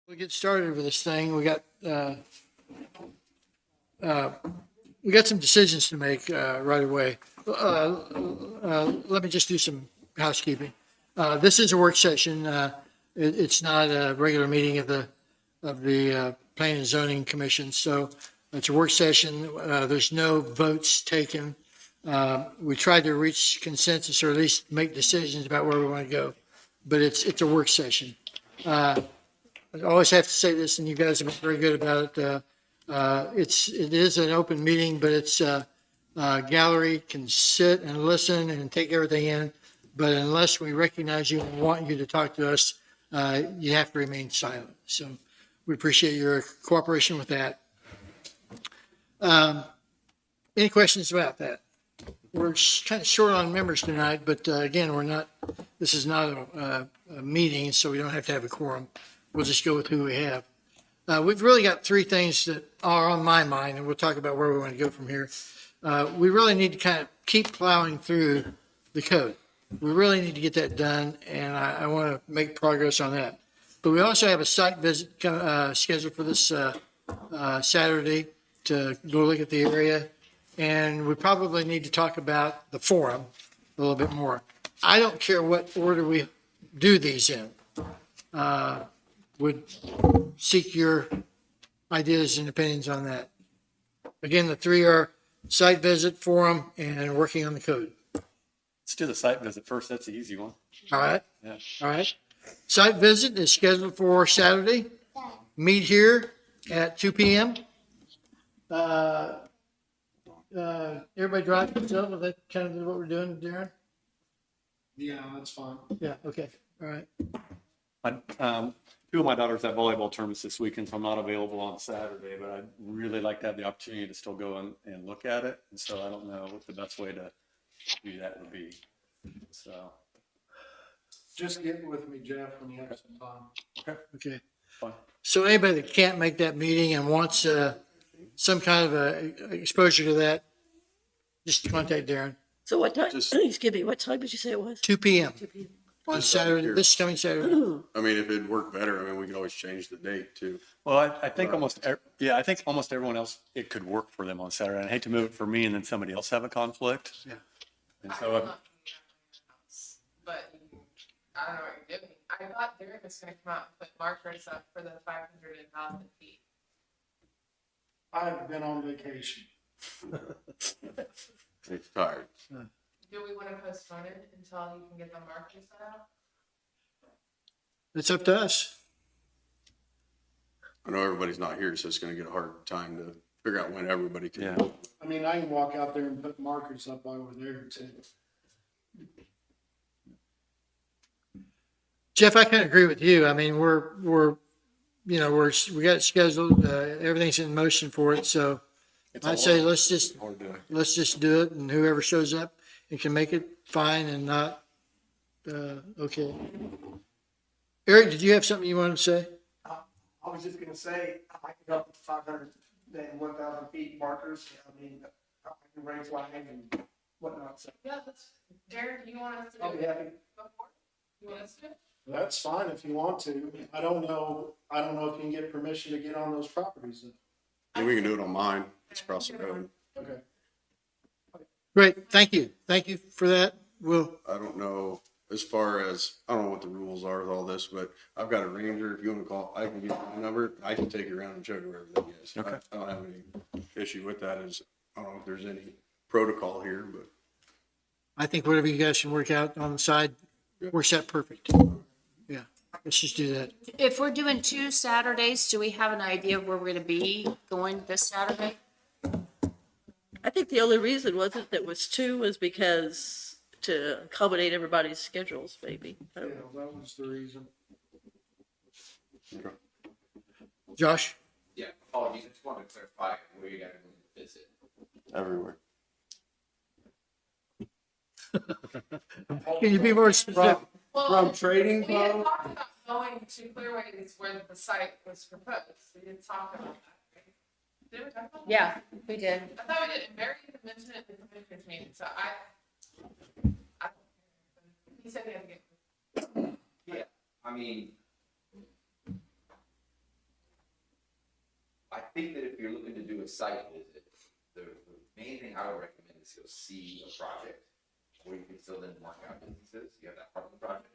We'll get started with this thing. We got some decisions to make right away. Let me just do some housekeeping. This is a work session. It's not a regular meeting of the Planning and Zoning Commission, so it's a work session. There's no votes taken. We tried to reach consensus or at least make decisions about where we want to go, but it's a work session. I always have to say this, and you guys have been very good about it. It is an open meeting, but it's gallery can sit and listen and take everything in. But unless we recognize you and want you to talk to us, you have to remain silent. So we appreciate your cooperation with that. Any questions about that? We're kind of short on members tonight, but again, this is not a meeting, so we don't have to have a quorum. We'll just go with who we have. We've really got three things that are on my mind, and we'll talk about where we want to go from here. We really need to kind of keep plowing through the code. We really need to get that done, and I want to make progress on that. But we also have a site visit scheduled for this Saturday to go look at the area, and we probably need to talk about the forum a little bit more. I don't care what order we do these in. Would seek your ideas and opinions on that. Again, the three are site visit, forum, and working on the code. Let's do the site visit first. That's the easy one. All right. Yeah. All right. Site visit is scheduled for Saturday. Meet here at 2 p.m. Everybody drive themselves. Is that kind of what we're doing, Darren? Yeah, that's fine. Yeah. Okay. All right. Two of my daughters have volleyball tournaments this weekend, so I'm not available on Saturday, but I'd really like to have the opportunity to still go and look at it. And so I don't know what the best way to do that would be. So. Just get with me, Jeff, when you have some time. Okay. Fine. So anybody that can't make that meeting and wants some kind of exposure to that, just contact Darren. So what time, Just- excuse me, what time did you say it was? 2 p.m. 2 p.m. on Saturday, this coming Saturday. I mean, if it'd work better, I mean, we could always change the date too. Well, I think I think almost everyone else, it could work for them on Saturday. And I hate to move it for me and then somebody else have a conflict. Yeah. And so, But I don't know what you're doing. I thought Derek was gonna come out and put markers up for the 500 and 1,000 feet. I've been on vacation. It's tired. Do we wanna postpone it until you can get the markers set out? It's up to us. I know everybody's not here, so it's gonna get a hard time to figure out when everybody can. Yeah. I mean, I can walk out there and put markers up while we're there too. Jeff, I kind of agree with you. I mean, we got it scheduled. Everything's in motion for it. So It's I'd a say lot- let's just hard to- do it, and whoever shows up and can make it, fine, and not, okay. Eric, did you have something you wanted to say? I was just gonna say, I can help with 500 and 1,000 feet markers. I mean, I can raise flag and whatnot, so Yeah, Derek, do you want us to I'll do be it happy. before? You want us to do it? That's fine if you want to. I don't know if you can get permission to get on those properties. And we can do it on mine. It's across the road. Okay. Great, thank you. Thank you for that. I don't know as far as, I don't know what the rules are with all this, but I've got a ranger. If you want to call, I can give you my number. I can take you around and show you where everything is. Okay. I don't have any issue with that. I don't know if there's any protocol here, but I think whatever you guys can work out on the side works out perfect. Yeah, let's just do that. If we're doing 2 Saturdays, do we have an idea of where we're gonna be going this Saturday? I think the only reason wasn't that was 2 was because to accommodate everybody's schedules, maybe. I Yeah, don't know. that was the reason. Josh? Yeah, apologies, I just wanted to clarify where you guys are going to visit. everywhere. Can you be more specific? From trading We had club? talked about going to Clearways where the site was proposed. We didn't talk about that, right? Did we talk about that? Yeah, we did. I thought we did. Mary had mentioned it in the commissioners meeting, so he said he had to get. Yeah, I mean, think that if you're looking to do a site visit, the main thing I would recommend is go see a project where you can still then mark out businesses, you have that part of the project.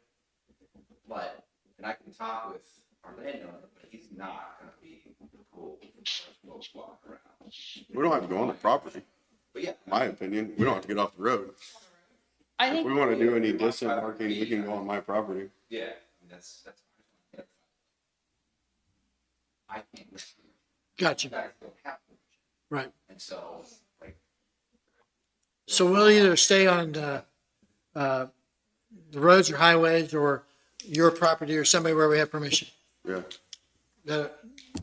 But, and I can talk with our landowner, but he's not gonna be cool for folks walking around. We don't have to go on the property, But yeah, my opinion. We don't have to get off the road. I If think, we want to do any distant marking, we can go on my property. yeah, I mean, that's fine. I can't. Gotcha. You guys don't have permission. Right. And so, like, So we'll either stay on the roads or highways or your property or somebody where we have permission. Yeah. That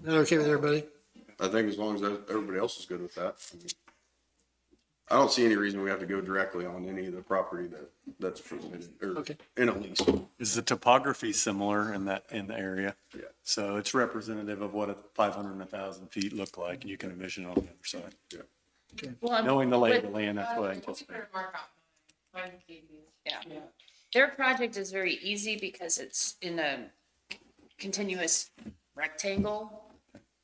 okay with everybody? I think as long as everybody else is good with that. I don't see any reason we have to go directly on any of the property that's presented or Okay. in a lease. Is the topography similar in the area? Yeah. So it's representative of what a 500 and 1,000 feet look like, and you can envision it on the other side. well, I'm- Knowing the lay of the with- land, that's what I We'll anticipate. better mark out mine KDs. Yeah. Their project is very easy because it's in a continuous rectangle.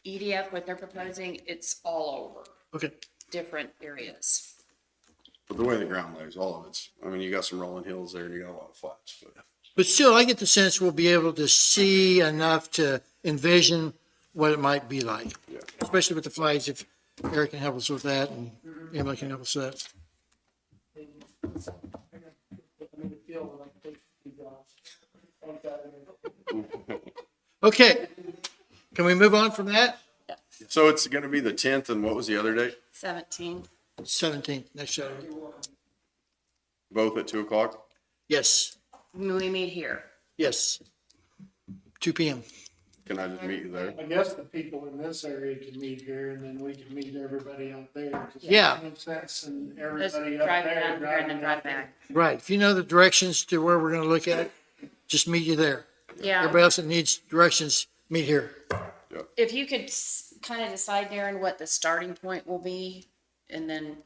EDF, what they're proposing, it's all over, Okay. different areas. But the way the ground lays, all of it's, I mean, you got some rolling hills there, you got a lot of flats, but But still, I get the sense we'll be able to see enough to envision what it might be like. Yeah. Especially with the flags, if Eric can help us with that and Emily can help us with that. I mean, the field, like, they, like that. Okay. Can we move on from that? So it's gonna be the 10th, and what was the other date? 17. 17th, next Saturday. Both at 2:00? Yes, We meet here. yes. 2 PM. Can I just meet you there? I guess the people in this area can meet here and then we can meet everybody out there. 'cause it Yeah. makes sense and Just everybody up drive there. down here and then driving drive out there. back. Right. If you know the directions to where we're going to look at, just meet you there. Yeah, Everybody else that needs directions, meet here. if you could kind of decide, Darren, what the starting point will be, and then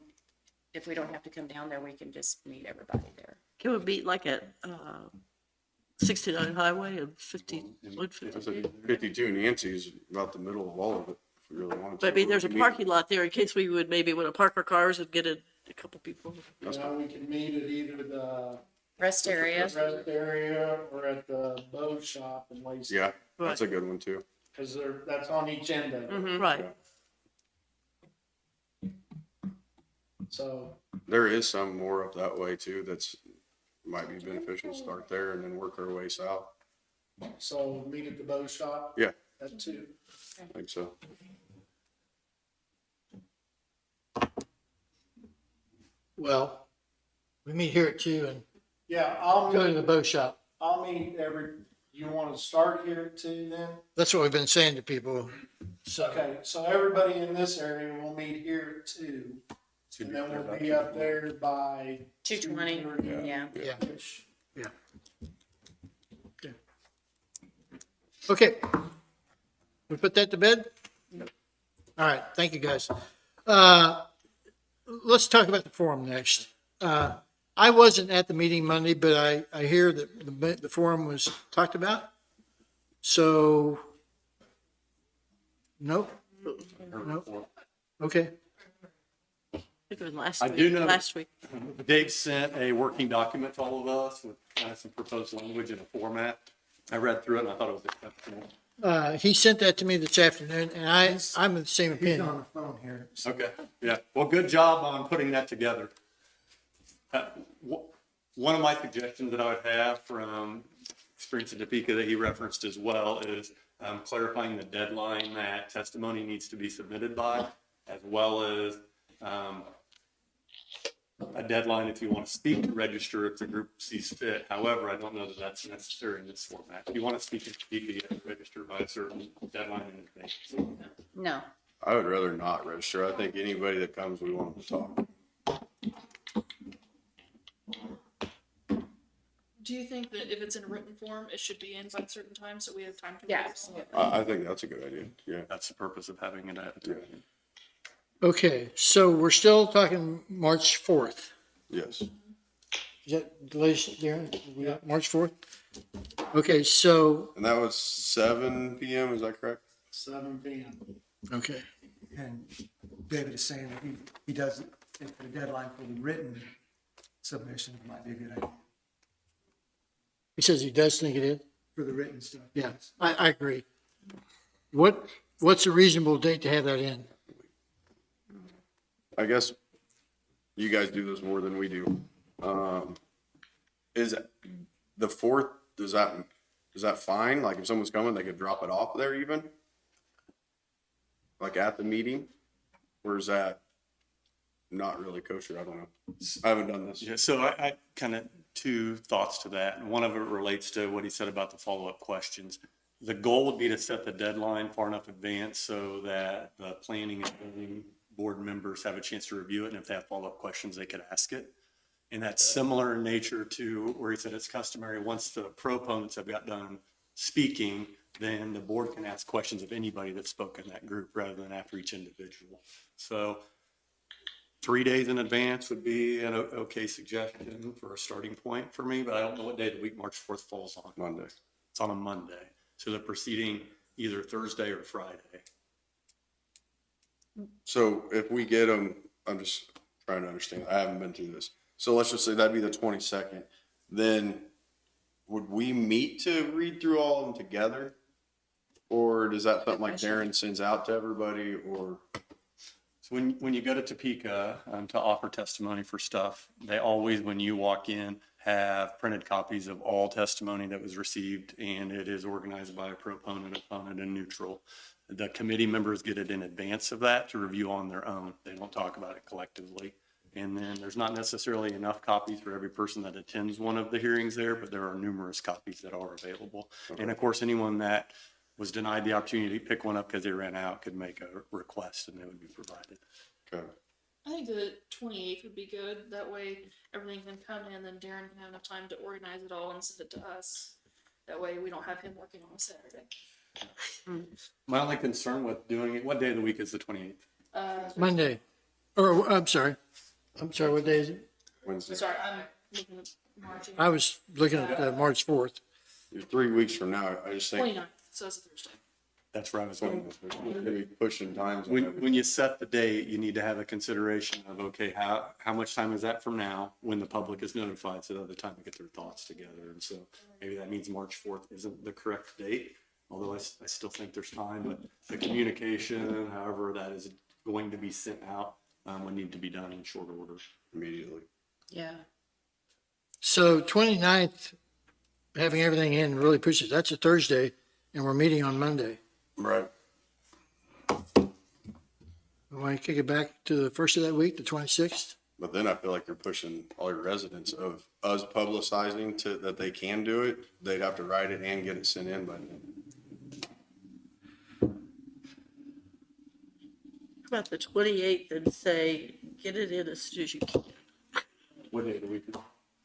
if we don't have to come down there, we can just meet everybody there. Can we meet like at 69 Highway and 50, I 150? said 52 Nancy's about the middle of all of it, if we really wanted to. But I mean, there's a We can meet- parking lot there in case we would maybe want to park our cars and get a couple people. You know, we can meet at either the Rest area. rest area or at the bow shop in Lacey. Yeah, that's a good one too. Cause that's on each end of it. Right. So, There is some more up that way too that's, might be beneficial to start there and then work our way south. so meet at the bow shop. Yeah. At 2. I think so. Well, we meet here at 2 and Yeah, I'll go to meet, the bow shop. I'll meet you wanna start here at 2 then? That's what we've been saying to people. So, Okay, so everybody in this area will meet here at 2. And then we'll be up there by 2:20, 2:30. yeah. yeah. Which, Okay. We put that to bed? All right, thank you, guys. Let's talk about the forum next. I wasn't at the meeting Monday, but I hear that the forum was talked about. So, nope, nope. Okay, I think it was last I week. do know- Last week. Dave sent a working document to all of us with some proposed language in a format. I read through it and I thought it was acceptable. he sent that to me this afternoon, and I'm of the same he's opinion. on the phone here. so- Okay, yeah. Well, good job on putting that together. One of my suggestions that I would have from experience in Topeka that he referenced as well is clarifying the deadline that testimony needs to be submitted by, as well as a deadline if you want to speak to register if the group sees fit. However, I don't know that that's necessary in this format. If you want to speak in Topeka, you have to register by a certain deadline in advance. No. I would rather not register. I think anybody that comes, we want them to talk. Do you think that if it's in a written form, it should be in by a certain time so we have time to read Yes. it? I think that's a good idea. Yeah. That's the purpose of having it at. Okay, so we're still talking March 4th. Yes. Is that the latest, Darren? We got March 4th? Okay, so, And that was 7 PM, is that correct? 7 PM. okay, And David is saying that he does, if the deadline for the written submission might be a good idea He says he does think it is. for the written stuff. Yeah, I agree. What's a reasonable date to have that in? I guess you guys do this more than we do. Is the 4th, is that fine? Like if someone's coming, they could drop it off there even? Like at the meeting? Or is that not really kosher? I don't know. I haven't done this. Yeah, so I kind of two thoughts to that. And one of it relates to what he said about the follow-up questions. The goal would be to set the deadline far enough advance so that the planning and building board members have a chance to review it. And if they have follow-up questions, they could ask it. And that's similar in nature to where he said it's customary. Once the proponents have got done speaking, then the board can ask questions of anybody that spoke in that group rather than after each individual. So 3 days in advance would be an okay suggestion for a starting point for me, but I don't know what day of the week March 4th falls on. Monday. It's on a Monday. So they're proceeding either Thursday or Friday. So if we get them, I'm just trying to understand. I haven't been through this. So let's just say that'd be the 22nd. Then would we meet to read through all of them together? Or does that something like Darren sends out to everybody or? So when you go to Topeka to offer testimony for stuff, they always, when you walk in, have printed copies of all testimony that was received, and it is organized by a proponent, opponent, and neutral. The committee members get it in advance of that to review on their own. They don't talk about it collectively. And then there's not necessarily enough copies for every person that attends one of the hearings there, but there are numerous copies that are available. Okay. And of course, anyone that was denied the opportunity to pick one up because they ran out could make a request and they would be provided. Okay. I think the 28th would be good. That way everything can come in, then Darren can have enough time to organize it all and send it to us. That way we don't have him working on a Saturday. My only concern with doing it, what day of the week is the 28th? Monday. Or, I'm sorry, what day is it? Wednesday. Sorry, I'm looking at March I was looking at March 4th. 3 weeks from now, I just think 29th, so it's a Thursday. That's where I was going. maybe pushing times. on When you set the date, you need to have a consideration of, okay, how much time is that from now when the public is notified so that the time to get their thoughts together? And so maybe that means March 4th isn't the correct date, although I still think there's time, but the communication, however that is going to be sent out, would need to be done in short order. immediately. Yeah. So 29th, having everything in really pushes, that's a Thursday, and we're meeting on Monday. Right. We want to kick it back to the first of that week, the 26th? But then I feel like you're pushing all your residents of us publicizing to that they can do it. They'd have to write it and get it sent in by then. How about the 28th and say, get it in as soon as you can. What day of the week is it?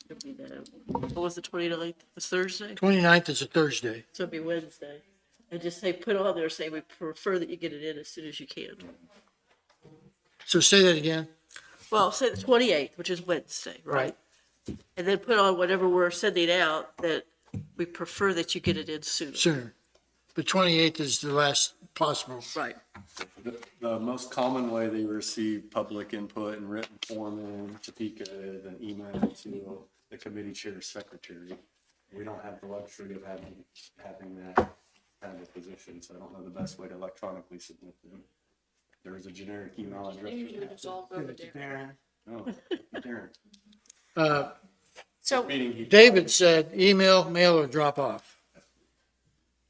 It'd be what was the 29th? It's Thursday? 29th is a Thursday. So it'd be Wednesday. And just say, put on there, say, we prefer that you get it in as soon as you can. So say that again. Well, say the 28th, which is Wednesday, right? And then put on whatever we're sending out that we prefer that you get it in sooner. Sooner. But 28th is the last possible. Right. The most common way they receive public input in written form in Topeka is an email to the committee chair secretary. We don't have the luxury of having that kind of position, so I don't know the best way to electronically submit them. There is a generic email address. They usually just all go to Darren. Darren. Oh, Darren. So Meaning he. David said email, mail, or drop off.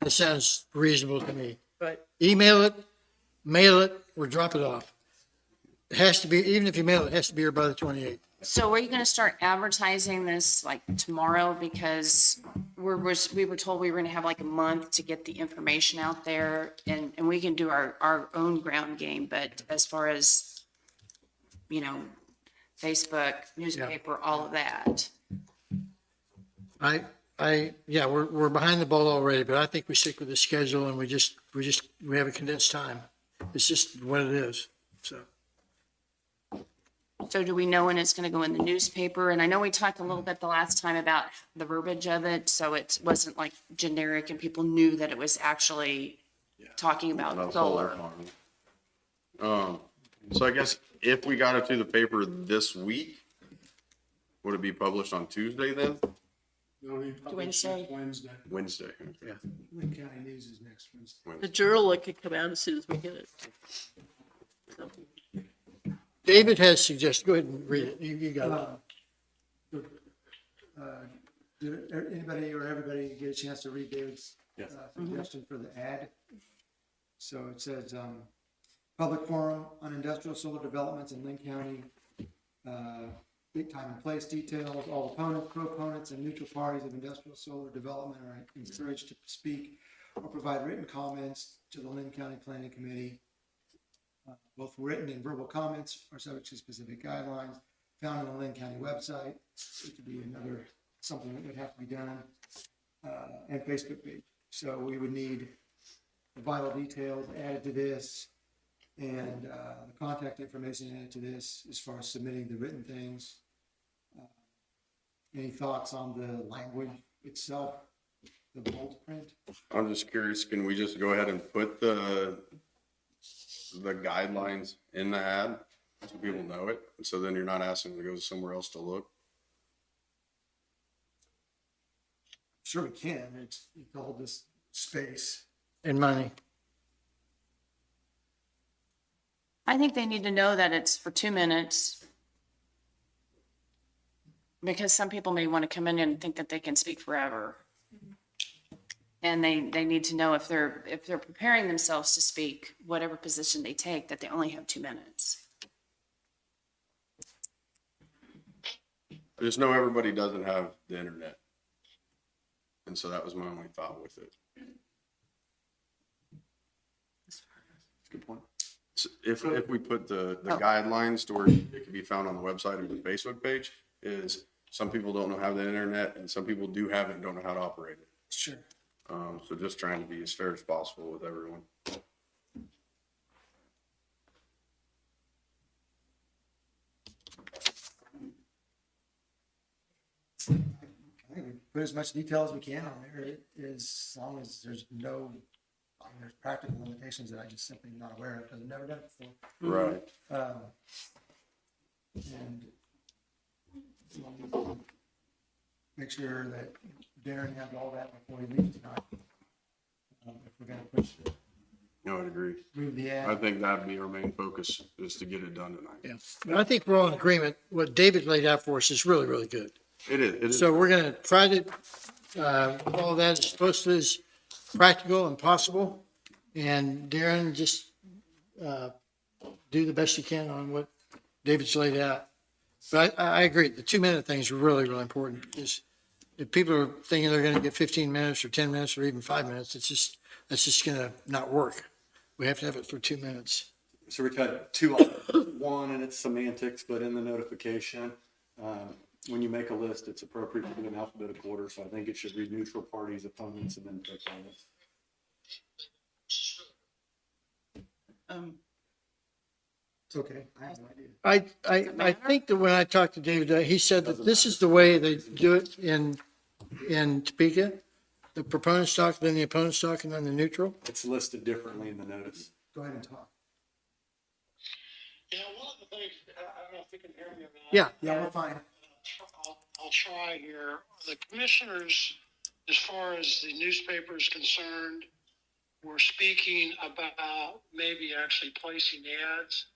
That sounds reasonable to me. Right. Email it, mail it, or drop it off. It has to be, even if you mail it, it has to be here by the 28th. So are you gonna start advertising this like tomorrow? Because we were told we were gonna have like a month to get the information out there and we can do our own ground game, but as far as, Facebook, newspaper, all of that. Yeah, we're behind the ball already, but I think we stick with the schedule and we have a condensed time. It's just what it is, so. So do we know when it's gonna go in the newspaper? And I know we talked a little bit the last time about the verbiage of it, so it wasn't like generic and people knew that it was actually talking Not about a solar solar. farm. So I guess if we got it to the paper this week, would it be published on Tuesday then? It'll be published Wednesday. next Wednesday. Wednesday. Yeah. Linn County News is next Wednesday. The journal could come out as soon as we get it. So, David has suggested, go ahead and read it. You got it. Did anybody or everybody get a chance to read David's Yes. suggestion for the ad? So it says, public forum on industrial solar developments in Linn County. Big time and place details, all opponents, proponents, and neutral parties of industrial solar development are encouraged to speak or provide written comments to the Linn County Planning Committee. Both written and verbal comments are subject to specific guidelines found on the Linn County website. It could be another, something that would have to be done, and Facebook page. So we would need the vital details added to this and the contact information added to this as far as submitting the written things. Any thoughts on the language itself, the bold print? I'm just curious, can we just go ahead and put the guidelines in the ad so people know it? So then you're not asking them to go somewhere else to look? Sure we can. It's all this space. And money. I think they need to know that it's for 2 minutes. Because some people may want to come in and think that they can speak forever. And they need to know if they're preparing themselves to speak, whatever position they take, that they only have 2 minutes. I just know everybody doesn't have the internet. And so that was my only thought with it. Good point. So if we put the guidelines to where it can be found on the website or the Facebook page, is some people don't know how the internet and some people do have it and don't know how to operate it. Sure. So just trying to be as fair as possible with everyone. I think we put as much detail as we can on there, as long as there's there's practical limitations that I just simply not aware of, because I've never done it before. Right. And make sure that Darren has all that before he leaves tonight. If we're gonna push, No, I'd agree. move the I ad. think that'd be our main focus, is to get it done tonight. Yeah. But I think we're all in agreement. What David laid out for us is really, really good. It is. So we're going to try to, all that as close to as practical and possible. And Darren, just do the best you can on what David's laid out. But I agree, the 2-minute thing is really, really important, because if people are thinking they're going to get 15 minutes or 10 minutes or even 5 minutes, that's just going to not work. We have to have it for 2 minutes. So we've got two options. One, and it's semantics, but in the notification, when you make a list, it's appropriate to do an alphabetical order. So I think it should read neutral parties, opponents, and then proponents. It's okay, I have no idea. I think that when I talked to David, he said that this is the way they do it in Topeka. The proponent stock, then the opponent stock, and then the neutral. It's listed differently in the notice. Go ahead and talk. Yeah, one of the things, I don't know if you can hear me or not. Yeah. Yeah, we're fine. I'll try here. The commissioners, as far as the newspaper is concerned, were speaking about maybe actually placing ads.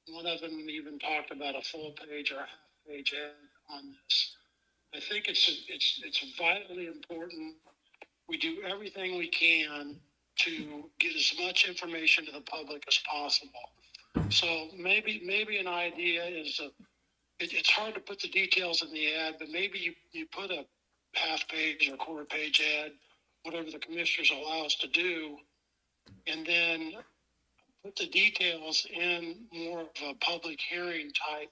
One of them even talked about a full page or a half page ad on this. I think it's vitally important. We do everything we can to get as much information to the public as possible. So maybe an idea is it's hard to put the details in the ad, but maybe you put a half page or quarter page ad, whatever the commissioners allow us to do, and then put the details in more of a public hearing type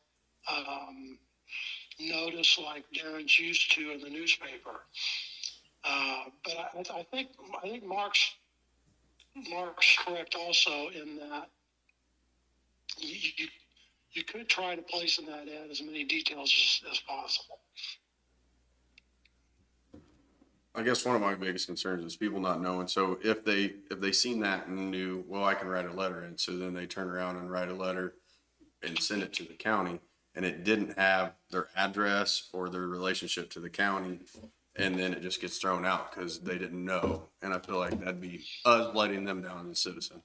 notice like Darren's used to in the newspaper. But I think Mark's correct also in that you could try to place in that ad as many details as possible. I guess one of my biggest concerns is people not knowing. So if they seen that and knew, well, I can write a letter in, so then they turn around and write a letter and send it to the county, and it didn't have their address or their relationship to the county, and then it just gets thrown out because they didn't know. And I feel like that'd be us letting them down as a citizen.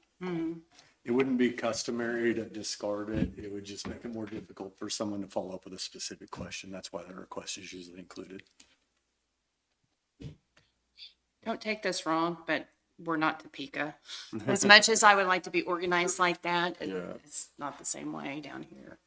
It wouldn't be customary to discard it. It would just make it more difficult for someone to follow up with a specific question. That's why the request is usually included. Don't take this wrong, but we're not Topeka. As much as I would like to be organized like that, it's not the same way down here.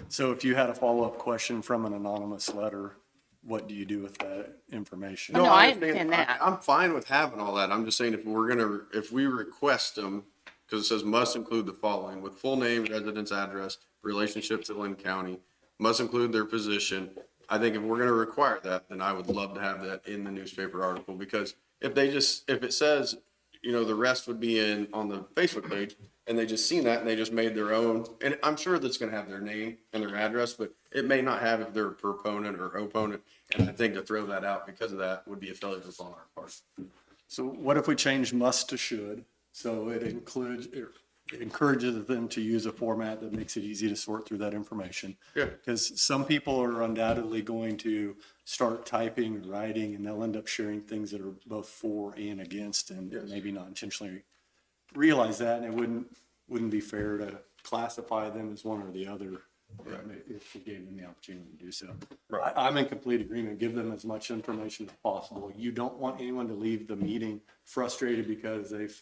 So if you had a follow-up question from an anonymous letter, what do you do with that information? No, I understand that. I'm fine with having all that. I'm just saying if we request them, because it says must include the following, with full name, residence address, relationship to Linn County, must include their position. I think if we're gonna require that, then I would love to have that in the newspaper article, because if it says, the rest would be on the Facebook page, and they just seen that and they just made their own, and I'm sure that's gonna have their name and their address, but it may not have if they're a proponent or opponent. And I think to throw that out because of that would be a failure on our part. So what if we change must to should? So it encourages them to use a format that makes it easy to sort through that information. Yeah. Because some people are undoubtedly going to start typing and writing, and they'll end up sharing things that are both for and against, and maybe not intentionally realize that, and it wouldn't be fair to classify them as one or the other. If we gave them the opportunity to do so. Right. I'm in complete agreement. Give them as much information as possible. You don't want anyone to leave the meeting frustrated because they've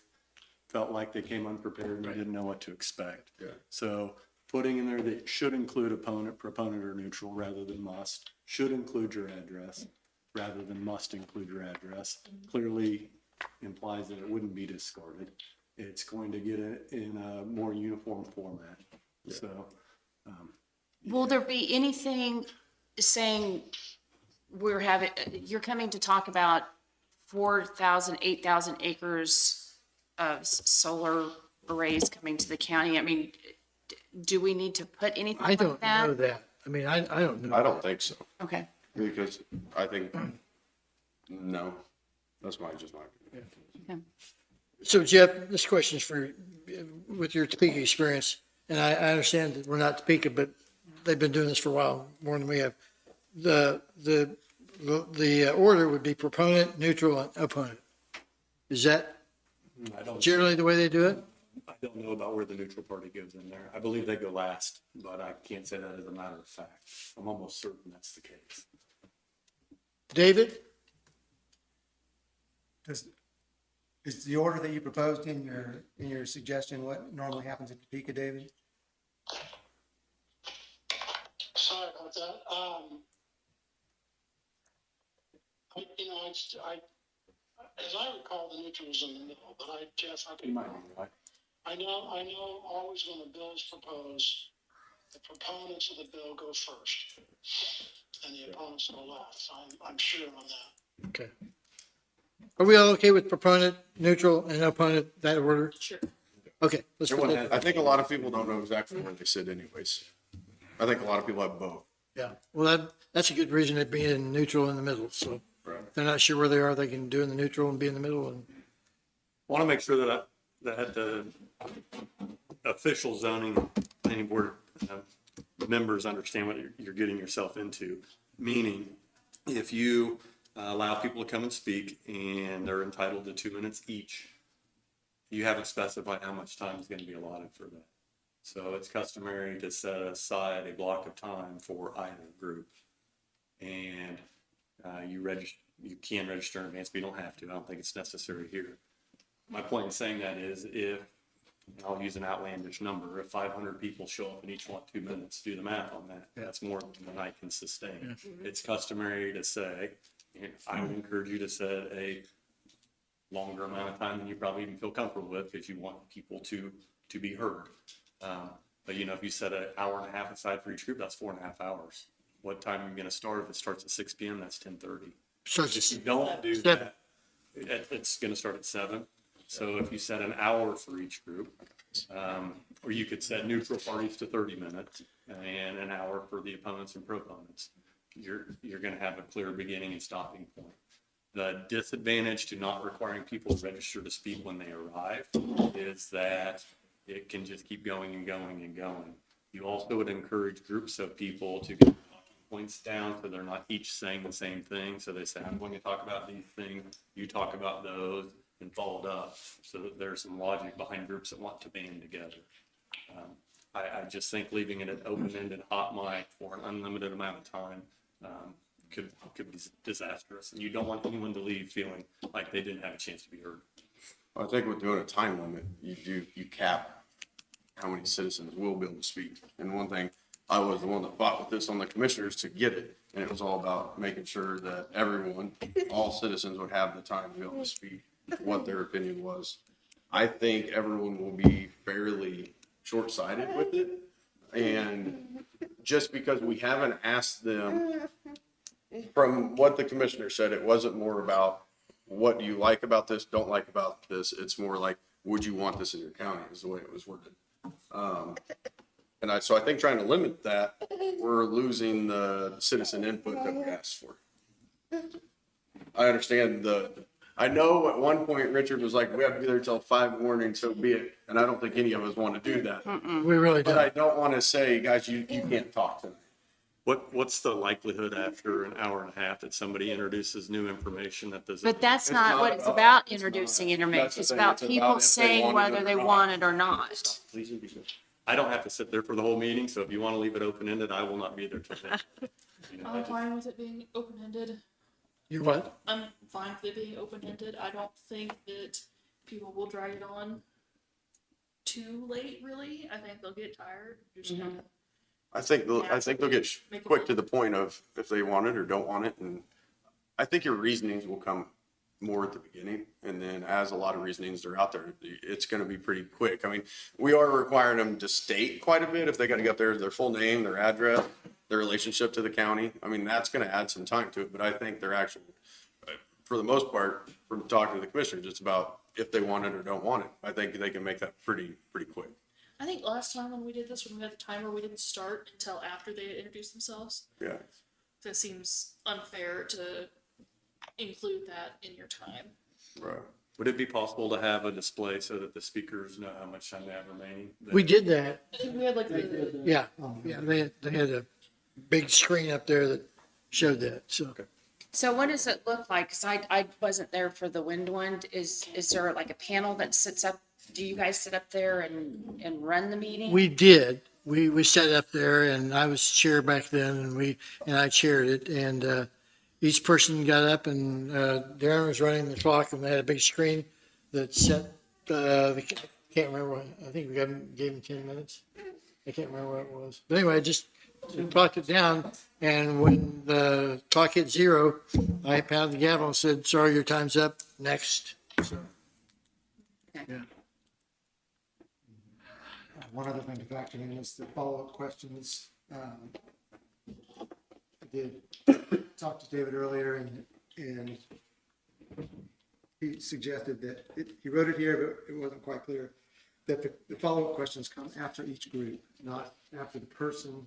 felt like they came unprepared and didn't know what to expect. Yeah. So putting in there that it should include opponent, proponent, or neutral rather than must, should include your address rather than must include your address, clearly implies that it wouldn't be discarded. It's going to get it in a more uniform format. Yeah. So, Will there be anything saying you're coming to talk about 4,000, 8,000 acres of solar arrays coming to the county? I mean, do we need to put anything I like don't that? know that. I mean, I don't know. I don't think so, Okay. because I think, no, that's just my opinion. So Jeff, this question is with your Topeka experience, and I understand that we're not Topeka, but they've been doing this for a while, more than we have. The order would be proponent, neutral, and opponent. Is that generally the way they do it? I don't know about where the neutral party goes in there. I believe they go last, but I can't say that as a matter of fact. I'm almost certain that's the case. David? Is the order that you proposed in your suggestion what normally happens in Topeka, David? Sorry about that. As I recall, the neutral was in the middle, but Jeff, I You might be right. I know always when a bill is proposed, the proponents of the bill go first and the opponents go last. I'm sure on that. Okay. Are we all okay with proponent, neutral, and opponent, that order? Sure. Okay, let's put that. I think a lot of people don't know exactly where they sit anyways. I think a lot of people have both. Yeah, well, that's a good reason to be in neutral in the middle, so if they're not sure where they are, they can do in the neutral and be in the middle, and Want to make sure that the official zoning planning board members understand what you're getting yourself into. Meaning, if you allow people to come and speak and they're entitled to 2 minutes each, you haven't specified how much time is going to be allotted for that. So it's customary to set aside a block of time for either group. And you can register in advance, but you don't have to. I don't think it's necessary here. My point in saying that is if, I'll use an outlandish number, if 500 people show up and each want 2 minutes, do the math on that. That's more than I can sustain. It's customary to say, I would encourage you to set a longer amount of time than you probably even feel comfortable with because you want people to be heard. But if you set an hour and a half aside for each group, that's 4.5 hours. What time are you going to start? If it starts at 6 p.m., that's 10:30. so If you don't do that, it's going to start at 7. So if you set an hour for each group, or you could set neutral parties to 30 minutes and an hour for the opponents and proponents, you're going to have a clear beginning and stopping point. The disadvantage to not requiring people to register to speak when they arrive is that it can just keep going and going and going. You also would encourage groups of people to get talking points down so they're not each saying the same thing. So they say, I'm going to talk about these things, you talk about those, and followed up. So that there's some logic behind groups that want to band together. I just think leaving it an open-ended hot mic for an unlimited amount of time could be disastrous. And you don't want anyone to leave feeling like they didn't have a chance to be heard. I think with doing a time limit, you cap how many citizens will be able to speak. And one thing, I was the one that fought with this on the commissioners to get it, and it was all about making sure that everyone, all citizens would have the time to be able to speak what their opinion was. I think everyone will be fairly short-sighted with it. And just because we haven't asked them, from what the commissioner said, it wasn't more about what do you like about this, don't like about this. It's more like, would you want this in your county, is the way it was worded. So I think trying to limit that, we're losing the citizen input that we asked for. I understand I know at one point Richard was like, we have to be there till 5 in the morning, so be it. And I don't think any of us want to do that. We really But I don't. don't want to say, guys, you can't talk tonight. What's the likelihood after an hour and a half that somebody introduces new information that doesn't? But that's It's not not what it's about- about, it's introducing not. information. That's the It's thing. about It's about people if they saying want it whether or they not. want it or not. Please and be good. I don't have to sit there for the whole meeting, so if you want to leave it open-ended, I will not be there till then. You know, I I'm just- fine with it being open-ended. You what? I'm fine with it being open-ended. I don't think that people will drag it on too late, really. I think they'll get tired. Just kind of I think they'll get quick to the point of if they want it or don't want it. And I think your reasonings will come more at the beginning. And then as a lot of reasonings are out there, it's going to be pretty quick. I mean, we are requiring them to state quite a bit. If they got to get their full name, their address, their relationship to the county. I mean, that's going to add some time to it. But I think they're actually, for the most part, from talking to the commissioners, it's about if they want it or don't want it. I think they can make that pretty quick. I think last time when we did this, when we had the timer, we didn't start until after they had introduced themselves. Yeah. That seems unfair to include that in your time. Right. Would it be possible to have a display so that the speakers know how much time they have remaining? We did that. I think we had like the, Yeah. Yeah. They had a big screen up there that showed that. So So what does it look like? Cause I wasn't there for the wind one. Is there like a panel that sits up? Do you guys sit up there and run the meeting? we did. We sat up there and I was chair back then and I chaired it and, each person got up and, Darren was running the clock and they had a big screen that set, can't remember what, I think we gave him 10 minutes. I can't remember what it was. But anyway, I just clocked it down and when the clock hit 0, I pounded the gavel and said, sorry, your time's up, next. So, yeah. One other thing to factor in is the follow-up questions. I did talk to David earlier and he suggested that, he wrote it here, but it wasn't quite clear, that the follow-up questions come after each group, not after the person,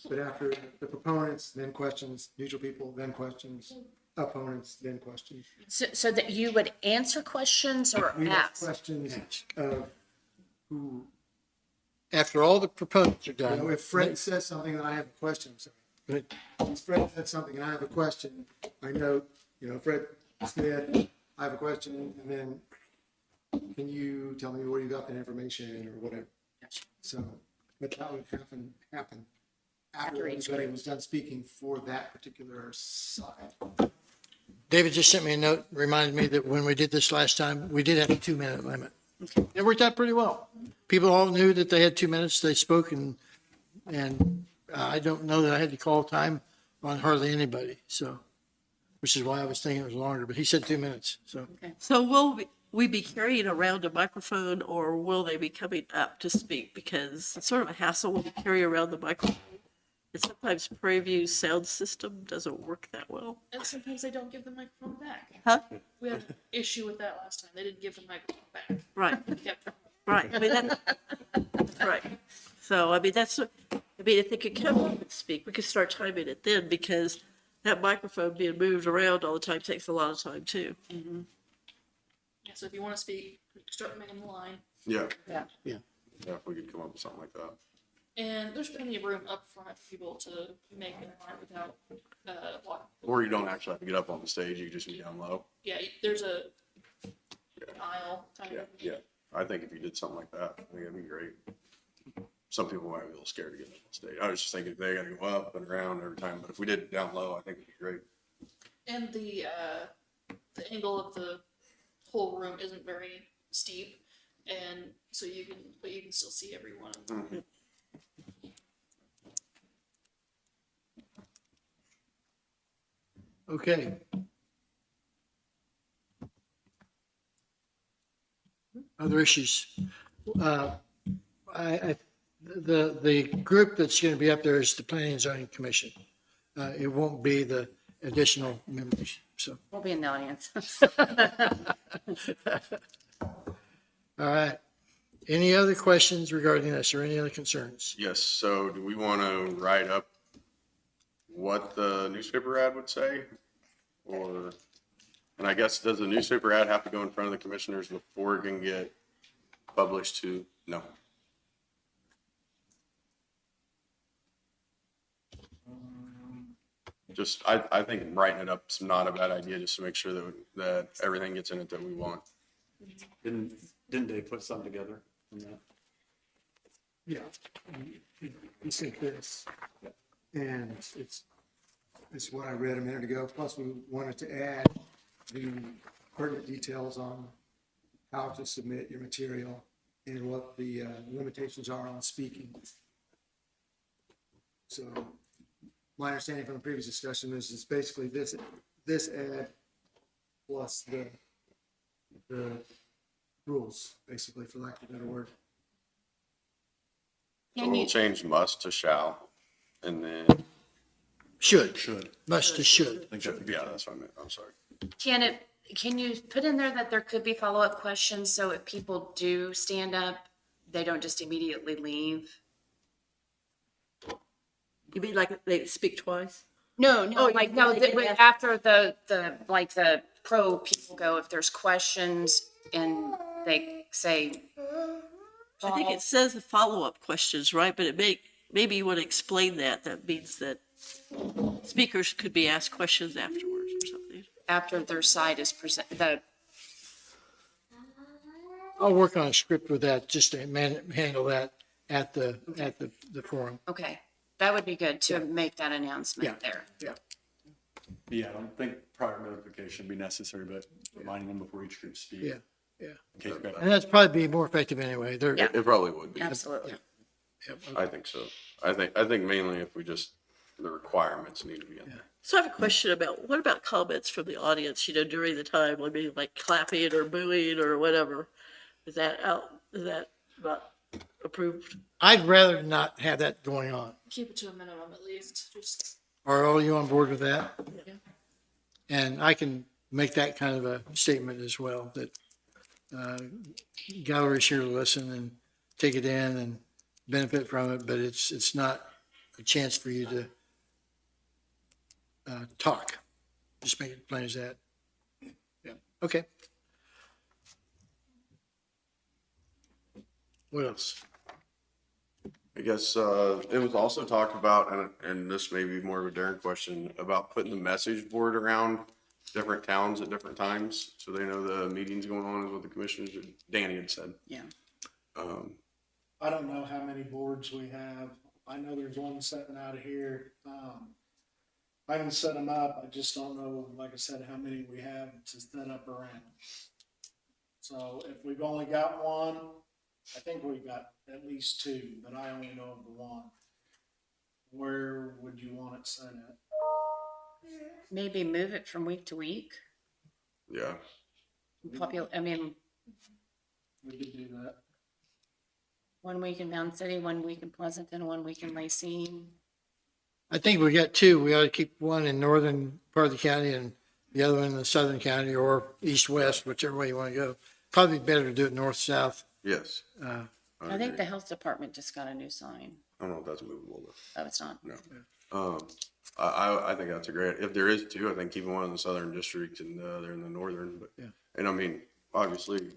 but after the proponents, then questions, neutral people, then questions, opponents, then questions. So that you would answer questions or We have ask? questions of who, After all the proponents are you know, done, if Fred says something and I have a question, so but if Fred said something and I have a question, I note, Fred Smith, I have a question, and then can you tell me where you got that information or whatever? So, but that would happen after each everybody was done speaking for that particular side. David just sent me a note, reminded me that when we did this last time, we did have a 2-minute limit. It worked out pretty well. People all knew that they had 2 minutes, they spoke, and I don't know that I had to call time on hardly anybody, so, which is why I was thinking it was longer, but he said 2 minutes, so. So will we be carrying around a microphone or will they be coming up to speak? Because it's sort of a hassle when you carry around the microphone. And sometimes Prairie View's sound system doesn't work that well. and sometimes they don't give the microphone back. Huh? We had an issue with that last time. They didn't give the microphone back. Right, They kept right. I mean, that's right. So, I mean, if they could come up and speak, we could start timing it then because that microphone being moved around all the time takes a lot of time too. Yeah, so if you wanna speak, start making the line. Yeah. Yeah. Yeah, if we could come up with something like that. And there's plenty of room up front for people to make it line without, walking. Or you don't actually have to get up on the stage, you can just be down low. Yeah, there's a aisle kind Yeah, of. yeah. I think if you did something like that, I think that'd be great. Some people might be a little scared to get up on stage. I was just thinking they gotta go up and around every time, but if we did it down low, I think it'd be great. And the angle of the whole room isn't very steep, and so you can still see everyone. Mhm. Okay. Other issues? The group that's going to be up there is the Planning and Zoning Commission. It won't be the additional members, so. We'll be in the audience. All right. Any other questions regarding this or any other concerns? Yes, so do we wanna write up what the newspaper ad would say? Or, and I guess, does the newspaper ad have to go in front of the commissioners before it can get published to, no? Just, I think writing it up's not a bad idea, just to make sure that everything gets in it that we want. Didn't they put something together from that? Yeah. You think this, and it's what I read a minute ago, plus we wanted to add the pertinent details on how to submit your material and what the limitations are on speaking. So my understanding from the previous discussion is it's basically this ad plus the rules, basically, for lack of a better word. So Can we'll you, change must to shall, and then, Should, Should. must to should. yeah, that's what I meant, I'm sorry. can you put in there that there could be follow-up questions, so if people do stand up, they don't just immediately leave? You mean like they speak twice? No, Oh, like, you- no, they can ask- after the pro people go, if there's questions and they say, I think it says the follow-up questions, right? But maybe you want to explain that. That means that speakers could be asked questions afterwards or something. after their side is present, I'll work on a script with that, just to handle that at the forum. okay, that would be good to make that announcement Yeah. there. Yeah, I don't think prior notification would be necessary, but reminding them before each group speaks. Yeah, yeah. In case we got- And that's probably be more effective anyway. They're, Yeah. It probably would be. Absolutely. Yep. I think so. I think mainly if we just, the requirements need to be in there. So I have a question about, what about comments from the audience, during the time, maybe like clapping or booing or whatever? Is that not approved? I'd rather not have that going on. Keep it to a minimum at least, just. Are all you on board with that? Yeah. And I can make that kind of a statement as well, that gallery's here to listen and take it in and benefit from it, but it's not a chance for you to talk. Just make it plain as that. Yeah, okay. What else? I guess, it was also talked about, and this may be more of a Darren question, about putting the message board around different towns at different times, so they know the meeting's going on, is what the commissioners, Danny had said. Yeah. I don't know how many boards we have. I know there's one sitting out of here. I can set them up. I just don't know, like I said, how many we have to set up around. So if we've only got one, I think we've got at least two, but I only know of the one. Where would you want it set at? Maybe move it from week to week. Yeah, We could do that. 1 week in Mound City, 1 week in Pleasanton, 1 week in Lacey. I think we got two. We ought to keep one in northern part of the county and the other one in the southern county, or east-west, whichever way you want to go. Probably better to do it north-south. yes. I think the health department just got a new sign. I don't know if that's movable, Oh, it's not. though. No. I think that's a great, if there is two, I think keep one in the southern district and the other in the northern, but, Yeah. and I mean, obviously,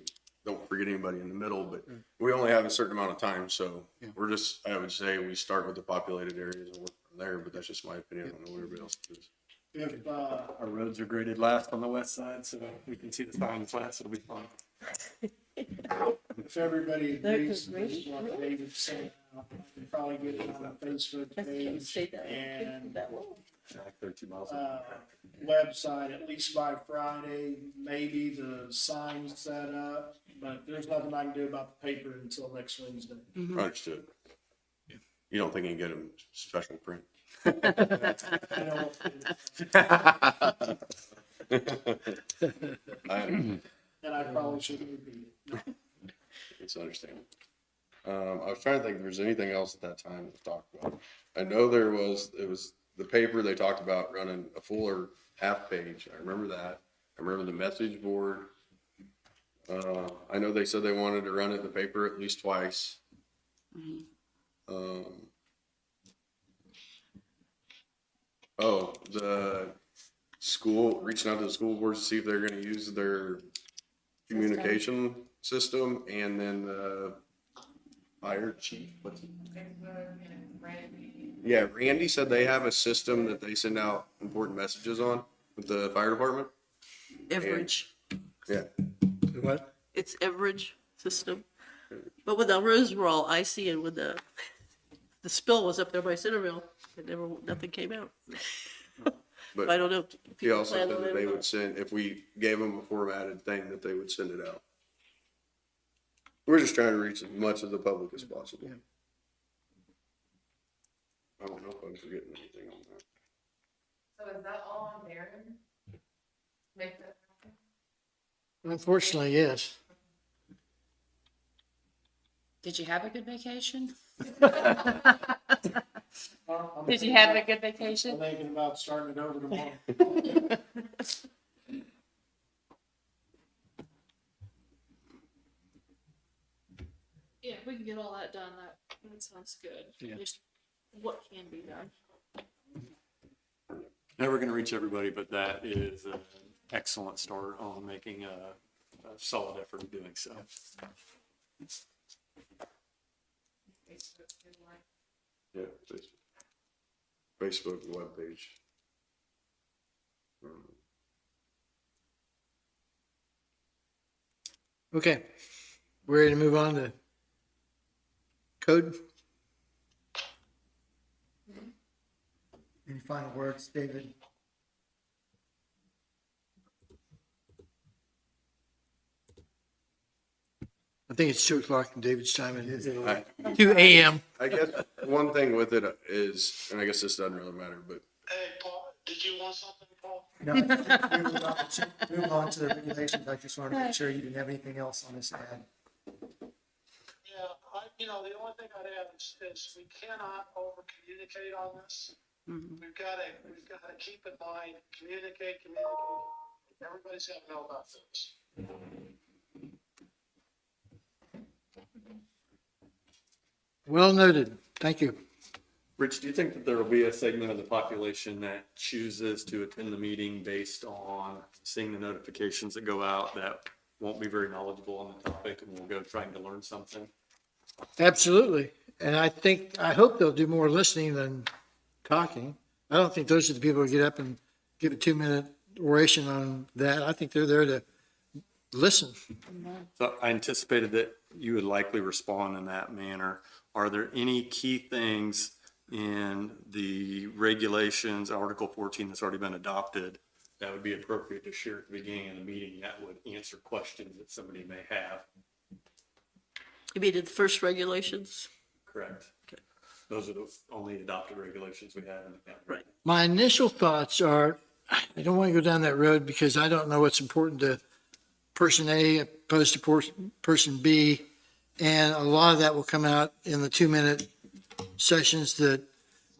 don't forget anybody in the middle, but we only have a certain amount of time, so Yeah. we're just, I would say we start with the populated areas and work from there, but that's just my opinion. I don't know what everybody else is. If, Our roads are graded last on the west side, so we can see the signs last, it'll be fun. if everybody That agrees could with be- what David said, I can probably get it on the Facebook I can't say page that. and, That will. 32 miles. website at least by Friday, maybe the signs set up, but there's nothing I can do about the paper until next Wednesday. Understood. You don't think you can get them special print? I know and I probably shouldn't repeat it. No. It's understandable. I was trying to think if there's anything else at that time to talk about. I know it was the paper, they talked about running a fuller half page. I remember that. I remember the message board. I know they said they wanted to run it in the paper at least twice. The school, reaching out to the school boards to see if they're gonna use their communication system, and then the fire chief, yeah, Randy said they have a system that they send out important messages on with the fire department. Average. Yeah, What? It's average system. But when the roads were all icy and when the spill was up there by Centerville, nothing came out. but I don't know. if he people also plan said on that it they or would not. send, if we gave them a formatted thing, that they would send it out. We're just trying to reach as much of the public as possible. I don't know if I'm forgetting anything on that. So is that all on Darren? Make that happen? Unfortunately, yes. Did you have a good vacation? I'm Did you have a good vacation? I'm thinking about starting it over tomorrow. Yeah, if we can get all that done, that sounds good. Yeah. Just what can be done. Never gonna reach everybody, but that is an excellent start on making a solid effort of doing so. Facebook, good line. Yeah, Facebook webpage. Okay, we're ready to move on to code. Any final words, David? I think it's 2 o'clock in David's time in Italy. I 2 a.m. I guess one thing with it is, and I guess this doesn't really matter, but Hey, Paul, did you want something, Paul? No, move on to the regulations. I just wanted to make sure you didn't have anything else on this ad. Yeah, the only thing I'd add is we cannot over communicate on this. We've gotta keep in mind, communicate. Everybody's gotta know about this. Well noted. Thank you. Rich, do you think that there will be a segment of the population that chooses to attend the meeting based on seeing the notifications that go out that won't be very knowledgeable on the topic and will go trying to learn something? Absolutely. And I hope they'll do more listening than talking. I don't think those are the people who get up and give a 2-minute oration on that. I think they're there to listen. So I anticipated that you would likely respond in that manner. Are there any key things in the regulations, Article 14 that's already been adopted, that would be appropriate to share at the beginning of the meeting that would answer questions that somebody may have? You mean in the first regulations? Correct. Okay. Those are the only adopted regulations we have in the county. Right. My initial thoughts are, I don't want to go down that road because I don't know what's important to person A opposed to person B. And a lot of that will come out in the 2-minute sessions that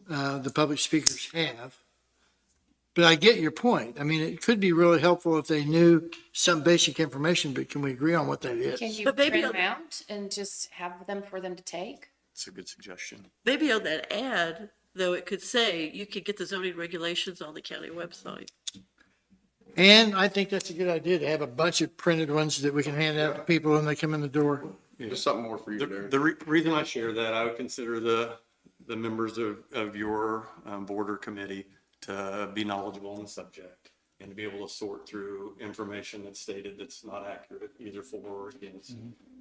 the public speakers have. But I get your point. I mean, it could be really helpful if they knew some basic information, but can we agree on what that is? Can you But maybe print them on- out and just have them for them to take? It's a good suggestion. Maybe on that ad, though it could say you could get the zoning regulations on the county website. And I think that's a good idea to have a bunch of printed ones that we can hand out to people when they come in the door. Just something more for you, The, Darren. the reason I share that, I would consider the members of your board or committee to be knowledgeable on the subject and to be able to sort through information that's stated that's not accurate, either for or against.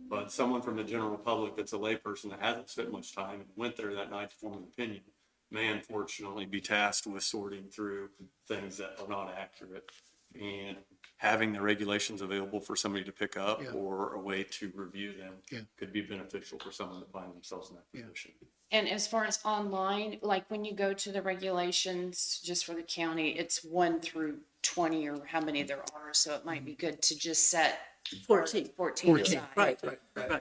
But someone from the general public that's a layperson that hasn't spent much time and went there that night to form an opinion may unfortunately be tasked with sorting through things that are not accurate. And having the regulations available for somebody to pick up Yeah. or a way to review them Yeah. could be beneficial for someone to find themselves in that Yeah. position. And as far as online, like when you go to the regulations, just for the county, it's 1 through 20 or how many there are, so it might be good to just set 14. 14 aside. Right.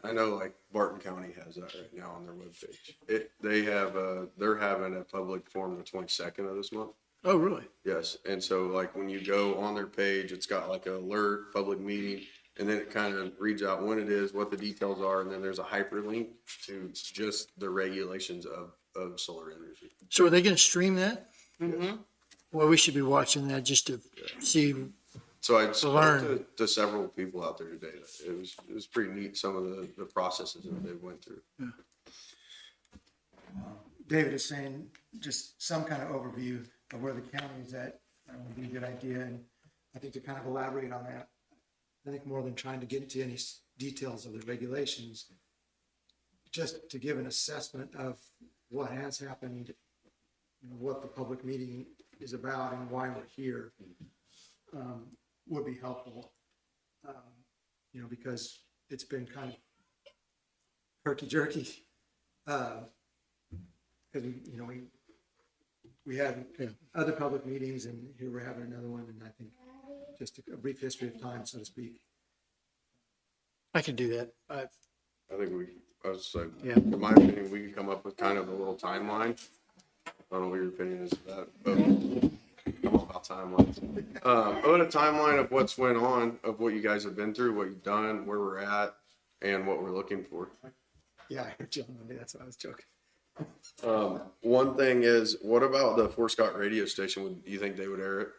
I know like Barton County has that right now on their webpage. They have, they're having a public forum the 22nd of this month. Oh, really? Yes, and so like when you go on their page, it's got like an alert, public meeting, and then it kind of reads out when it is, what the details are, and then there's a hyperlink to just the regulations of solar energy. So are they going to stream that? Mhm. Well, we should be watching that just to see. So I spoke learn. to several people out there today. It was pretty neat, some of the processes that they went through. David is saying just some kind of overview of where the county is at would be a good idea. And I think to kind of elaborate on that, I think more than trying to get into any details of the regulations, just to give an assessment of what has happened, you know, what the public meeting is about and why we're here, would be helpful. You know, because it's been kind of herky-jerky. Because we had other public meetings, and here we're having another one, and I think just a brief history of time, so to speak. I can do that. I think I was like, Yeah. in my opinion, we could come up with kind of a little timeline. I don't know what your opinion is of that, but I'm all about timelines. But a timeline of what's went on, of what you guys have been through, what you've done, where we're at, and what we're looking for. Yeah, I heard you on Monday, that's what I was joking. One thing is, what about the Fort Scott radio station? Do you think they would air it?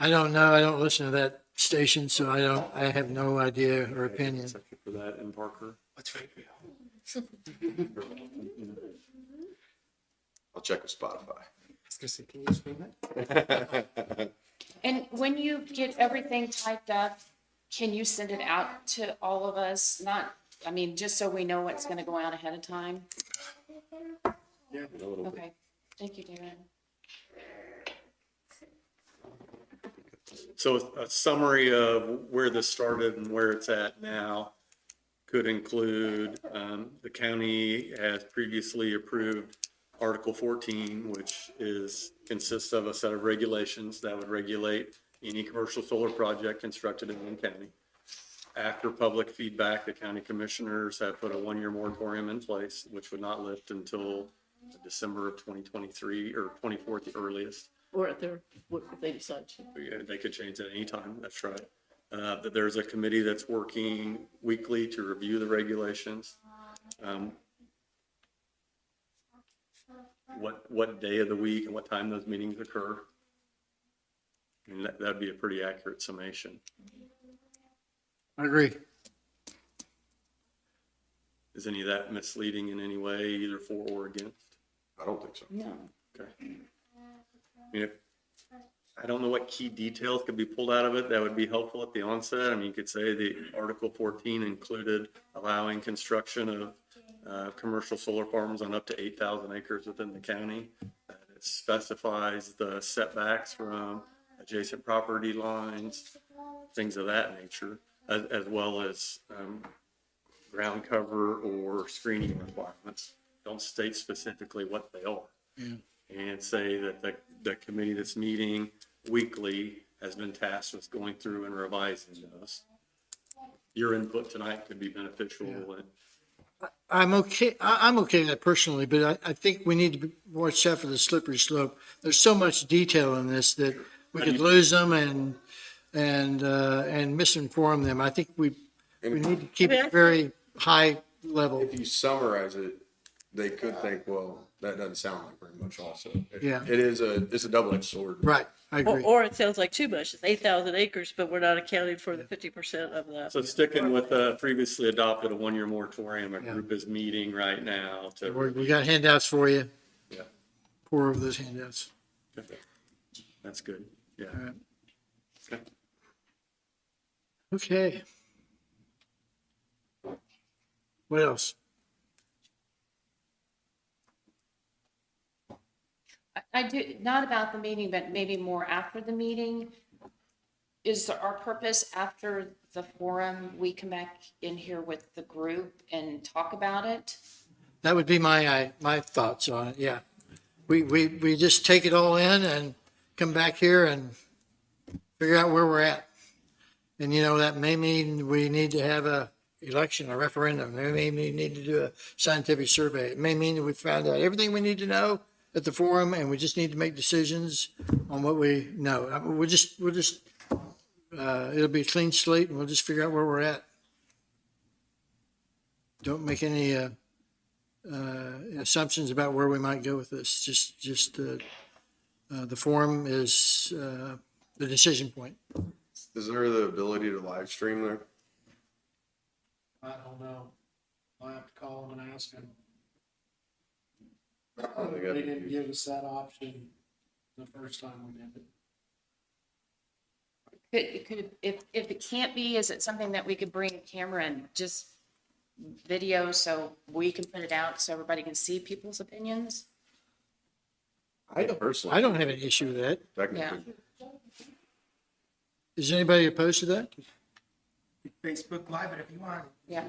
I don't know. I don't listen to that station, so I have no idea or opinion. Section for that in Parker. I'll check with Spotify. I was gonna say, can you stream it? And when you get everything typed up, can you send it out to all of us? Not, I mean, just so we know what's gonna go out ahead of time? Okay, thank you, Darren. So a summary of where this started and where it's at now could include, the county has previously approved Article 14, which consists of a set of regulations that would regulate any commercial solar project constructed in Linn County. After public feedback, the county commissioners have put a 1-year moratorium in place, which would not lift until December of 2023 or 24 at the earliest. Or if they decide to. They could change at any time, that's right. That there's a committee that's working weekly to review the regulations. What day of the week and what time those meetings occur. And that'd be a pretty accurate summation. I agree. Is any of that misleading in any way, either for or against? I don't think so. No. Okay. I mean, I don't know what key details could be pulled out of it that would be helpful at the onset. I mean, you could say the Article 14 included allowing construction of commercial solar farms on up to 8,000 acres within the county. It specifies the setbacks from adjacent property lines, things of that nature, as well as ground cover or screening requirements. Don't state specifically what they are. Yeah. And say that the committee that's meeting weekly has been tasked with going through and revising those. Your input tonight could be beneficial. Yeah. I'm okay with that personally, but I think we need to watch out for the slippery slope. There's so much detail in this that we could lose them and misinform them. I think we need to keep it very high level. If you summarize it, they could think, well, that doesn't sound like very much also. Yeah. It's a double-edged sword. Right, I agree. Or it sounds like too much. It's 8,000 acres, but we're not accounting for the 50% of the. So sticking with the previously adopted a one-year moratorium, a Yeah. group is meeting right now We got handouts for you. Yeah. 4 of those handouts. That's good, yeah. All right. Okay. Okay. What else? I do, not about the meeting, but maybe more after the meeting. Is our purpose after the forum, we come back in here with the group and talk about it? That would be my thoughts on it, yeah. We just take it all in and come back here and figure out where we're at. And, that may mean we need to have a election, a referendum. It may mean we need to do a scientific survey. It may mean that we found out everything we need to know at the forum and we just need to make decisions on what we know. It'll be a clean slate and we'll just figure out where we're at. Don't make any assumptions about where we might go with this. Just the forum is the decision point. Is there the ability to live stream there? I don't know. I'll have to call him and ask him. think They that'd didn't be- give us that option the first time we did it. If it can't be, is it something that we could bring a camera and just video so we can put it out so everybody can see people's opinions? I personally. I don't have any issue with that. Technically. Is anybody opposed to that? Facebook Live it if you want. Yeah.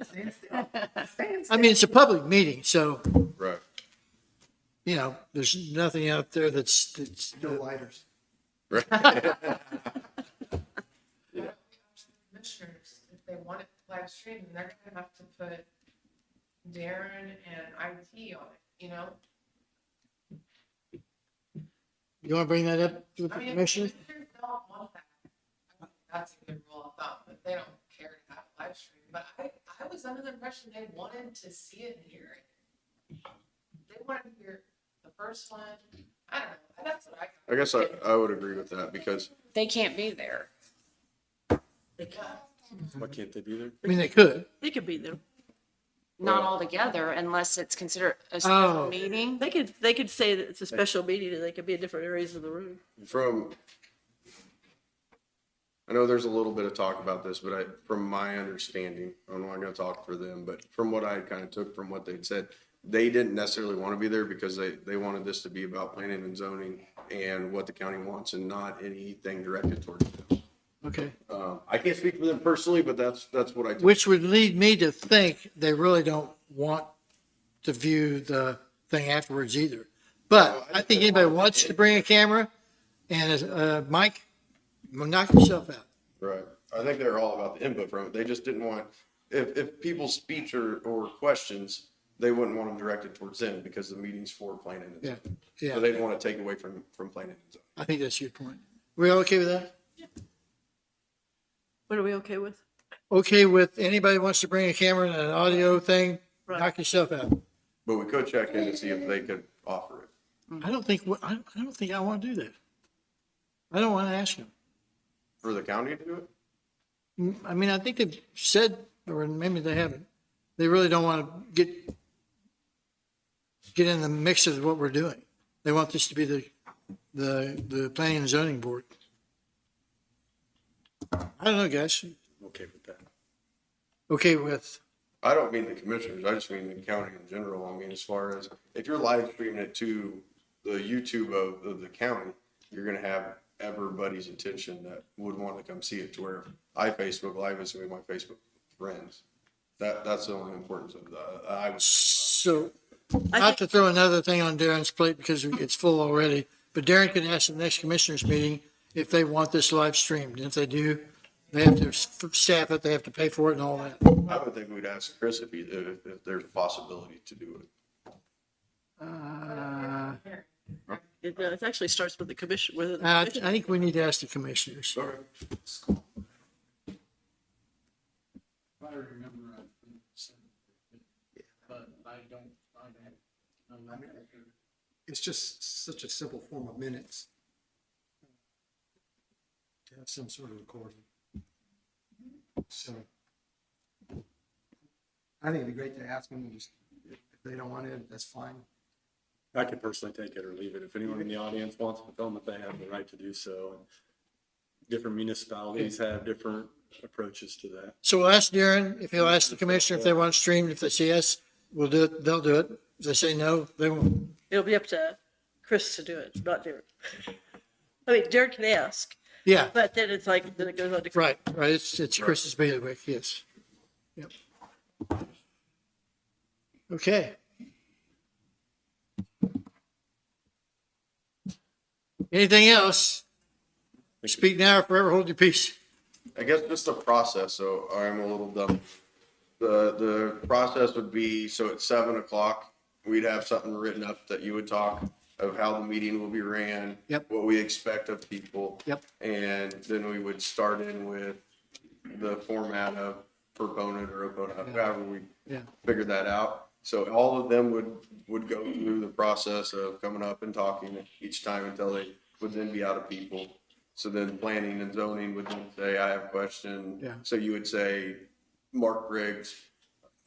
Stand still. Stand I mean, it's a public meeting, so, Right. there's nothing out there that's, No lighters. Right. Commissioners, if they want it live streamed, they're gonna have to put Darren and IT on it, you want to bring that up to the I mean, if commission? commissioners don't want that, I think that's a good rule of thumb, but they don't care to have it live streamed. But I was under the impression they wanted to see it and hear it. They wanted to hear the first one. I don't know. That's what I got. I guess I would agree with that because They can't be there. Why can't they be there? I mean, they could. They could be there. Not all together unless it's considered a Oh. special meeting. They could say that it's a special meeting and they could be in different areas of the room. I know there's a little bit of talk about this, but from my understanding, I'm not gonna talk for them, but from what I kind of took from what they'd said, they didn't necessarily want to be there because they wanted this to be about planning and zoning and what the county wants and not anything directed towards them. Okay. I can't speak for them personally, but that's what I took. Which would lead me to think they really don't want to view the thing afterwards either. But I think anybody wants to bring a camera and a mic, knock yourself out. Right. I think they're all about the input from it. They just didn't want, if people's speech or questions, they wouldn't want them directed towards them because the meeting's for planning and Yeah, zoning. yeah. So they didn't want to take away from planning and zoning. I think that's a good point. We all okay with that? What are we okay with? Okay with anybody wants to bring a camera and an audio thing, Right. knock yourself out. But we could check in to see if they could offer it. I don't think I want to do that. I don't want to ask them. For the county to do it? I mean, I think they've said, or maybe they haven't, they really don't want to get in the mix of what we're doing. They want this to be the planning and zoning board. I don't know, guys. I'm okay with that. Okay with, I don't mean the commissioners, I just mean the county in general. I mean, as far as, if you're live streaming it to the YouTube of the county, you're gonna have everybody's attention that would want to come see it, to where I Facebook Live is with my Facebook friends. That's the only importance of that. so, not to throw another thing on Darren's plate because it's full already, but Darren can ask the next commissioners meeting if they want this live streamed. And if they do, they have to staff it, they have to pay for it and all that. I would think we'd ask Chris if there's a possibility to do it. It actually starts with the commission, with I think we need to ask the commissioners. I remember, but I don't know. It's just such a simple form of minutes. To have some sort of recording. So I think it'd be great to ask them, just, if they don't want it, that's fine. I could personally take it or leave it. If anyone in the audience wants to film it, they have the right to do so. And different municipalities have different approaches to that. So we'll ask Darren if he'll ask the commissioner if they want it streamed. If they say yes, we'll do it, they'll do it. If they say no, they won't. It'll be up to Chris to do it, not Derek. I mean, Derek can ask, Yeah, but then it's like, then it goes on to. right. It's Chris's bailiwick, yes. Yep. Okay. Anything else? Speak now or forever hold your peace. I guess just the process, so I'm a little dumb. The process would be, so at 7:00, we'd have something written up that you would talk of how the meeting will be ran. Yep. What we expect of people. Yep. And then we would start in with the format of proponent or opponent, however we Yeah. figured that out. So all of them would go through the process of coming up and talking each time until they would then be out of people. So then planning and zoning would then say, I have a question. Yeah. So you would say, Mark Briggs,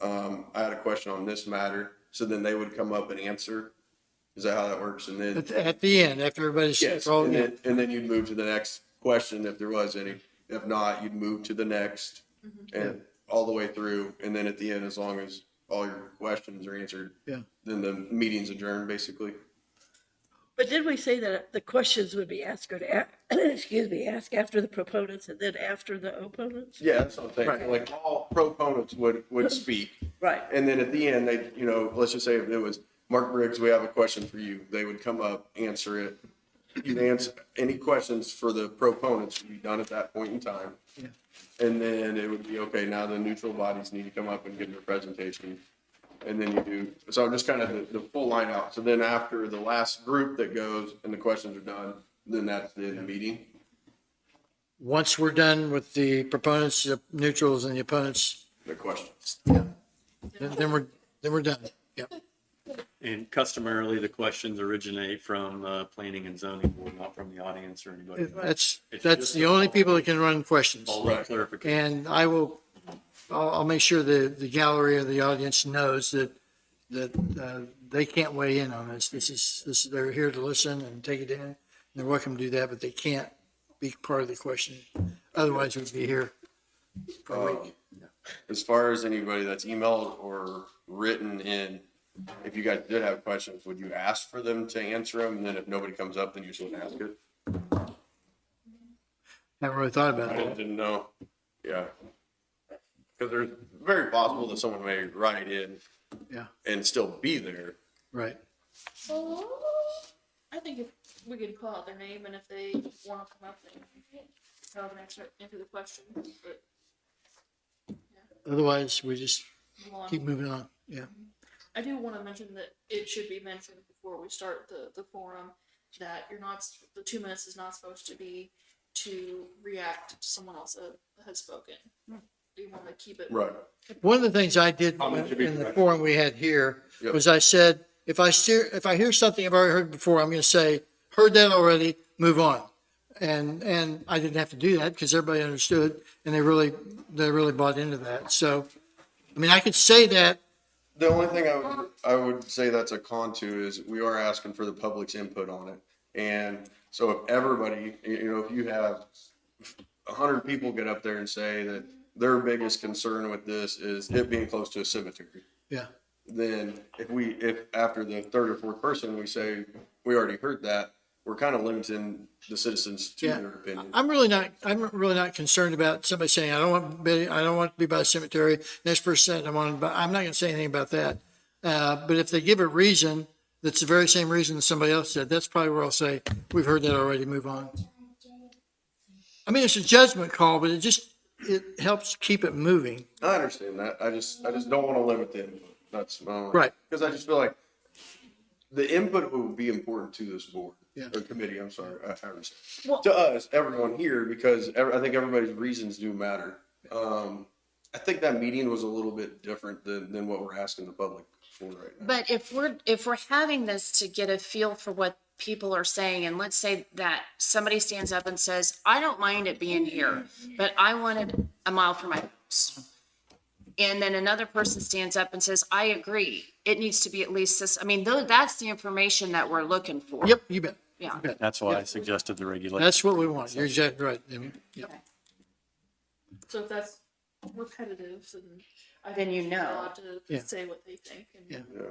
I had a question on this matter. So then they would come up and answer. Is that how that works? And then, At the end, after everybody's. yes, all- and then you'd move to the next question if there was any. If not, you'd move to the next and all the way through. And then at the end, as long as all your questions are answered, Yeah. then the meeting's adjourned, basically. But did we say that the questions would be asked, ask after the proponents and then after the opponents? Yeah, that's what I'm saying. Right. Like all proponents would speak. Right. And then at the end, they, let's just say if it was Mark Briggs, we have a question for you. They would come up, answer it. You'd answer any questions for the proponents would be done at that point in time. Yeah. And then it would be, okay, now the neutral bodies need to come up and give their presentation. And then you do, so just kind of the full line out. So then after the last group that goes and the questions are done, then that's the end of the meeting. Once we're done with the proponents, the neutrals and the opponents, The questions. then we're done. Yep. And customarily, the questions originate from the planning and zoning board, not from the audience or anybody. That's It's the just only people that can run questions. All that clarification. And I'll make sure the gallery or the audience knows that they can't weigh in on this. They're here to listen and take it in. They're welcome to do that, but they can't be part of the question. Otherwise, we'd be here for a week. As far as anybody that's emailed or written in, if you guys did have questions, would you ask for them to answer them? And then if nobody comes up, then you shouldn't ask it? Haven't really thought about I that. didn't know. Yeah. Because there's very possible that someone may write in Yeah, and still be there. right. I think if we could call out their name and if they want to come up and have an answer the question, but Otherwise, we just move on. keep moving on. Yeah. I do want to mention that it should be mentioned before we start the forum that the 2 minutes is not supposed to be to react to someone else that has spoken. You want to keep it. Right. One of the things I did Comment should be in the correct. forum we had here Yep. was I said, if I hear something I've already heard before, I'm going to say, heard that already, move on. And I didn't have to do that because everybody understood and they really bought into that. So, I mean, I could say that. The only thing I would say that's a con to is we are asking for the public's input on it. And so if everybody, if you have 100 people get up there and say that their biggest concern with this is it being close to a cemetery, Yeah. then if after the third or fourth person, we say, we already heard that, we're kind of limiting the citizens to Yeah. their opinion. I'm really not concerned about somebody saying, I don't want to be by the cemetery. Next person said, I'm not going to say anything about that. But if they give a reason, that's the very same reason that somebody else said, that's probably where I'll say, we've heard that already, move on. I mean, it's a judgment call, but it helps keep it moving. I understand that. I just don't want to limit the input. That's my only. Right. Because I just feel like the input will be important to this board. Yeah. Or committee, I'm sorry. However you say it. Well- To us, everyone here, because I think everybody's reasons do matter. I think that meeting was a little bit different than what we're asking the public for right now. But if we're having this to get a feel for what people are saying, and let's say that somebody stands up and says, I don't mind it being here, but I want it a mile from my house. And then another person stands up and says, I agree, it needs to be at least this, I mean, that's the information that we're looking for. Yep, you bet. Yeah. You bet. That's why I suggested the regulation. That's what we want. You're exactly right. Yep. Okay. So if that's repetitive, then I Then think you they're know. allowed to Yeah. say what they think. And Yeah. Yeah.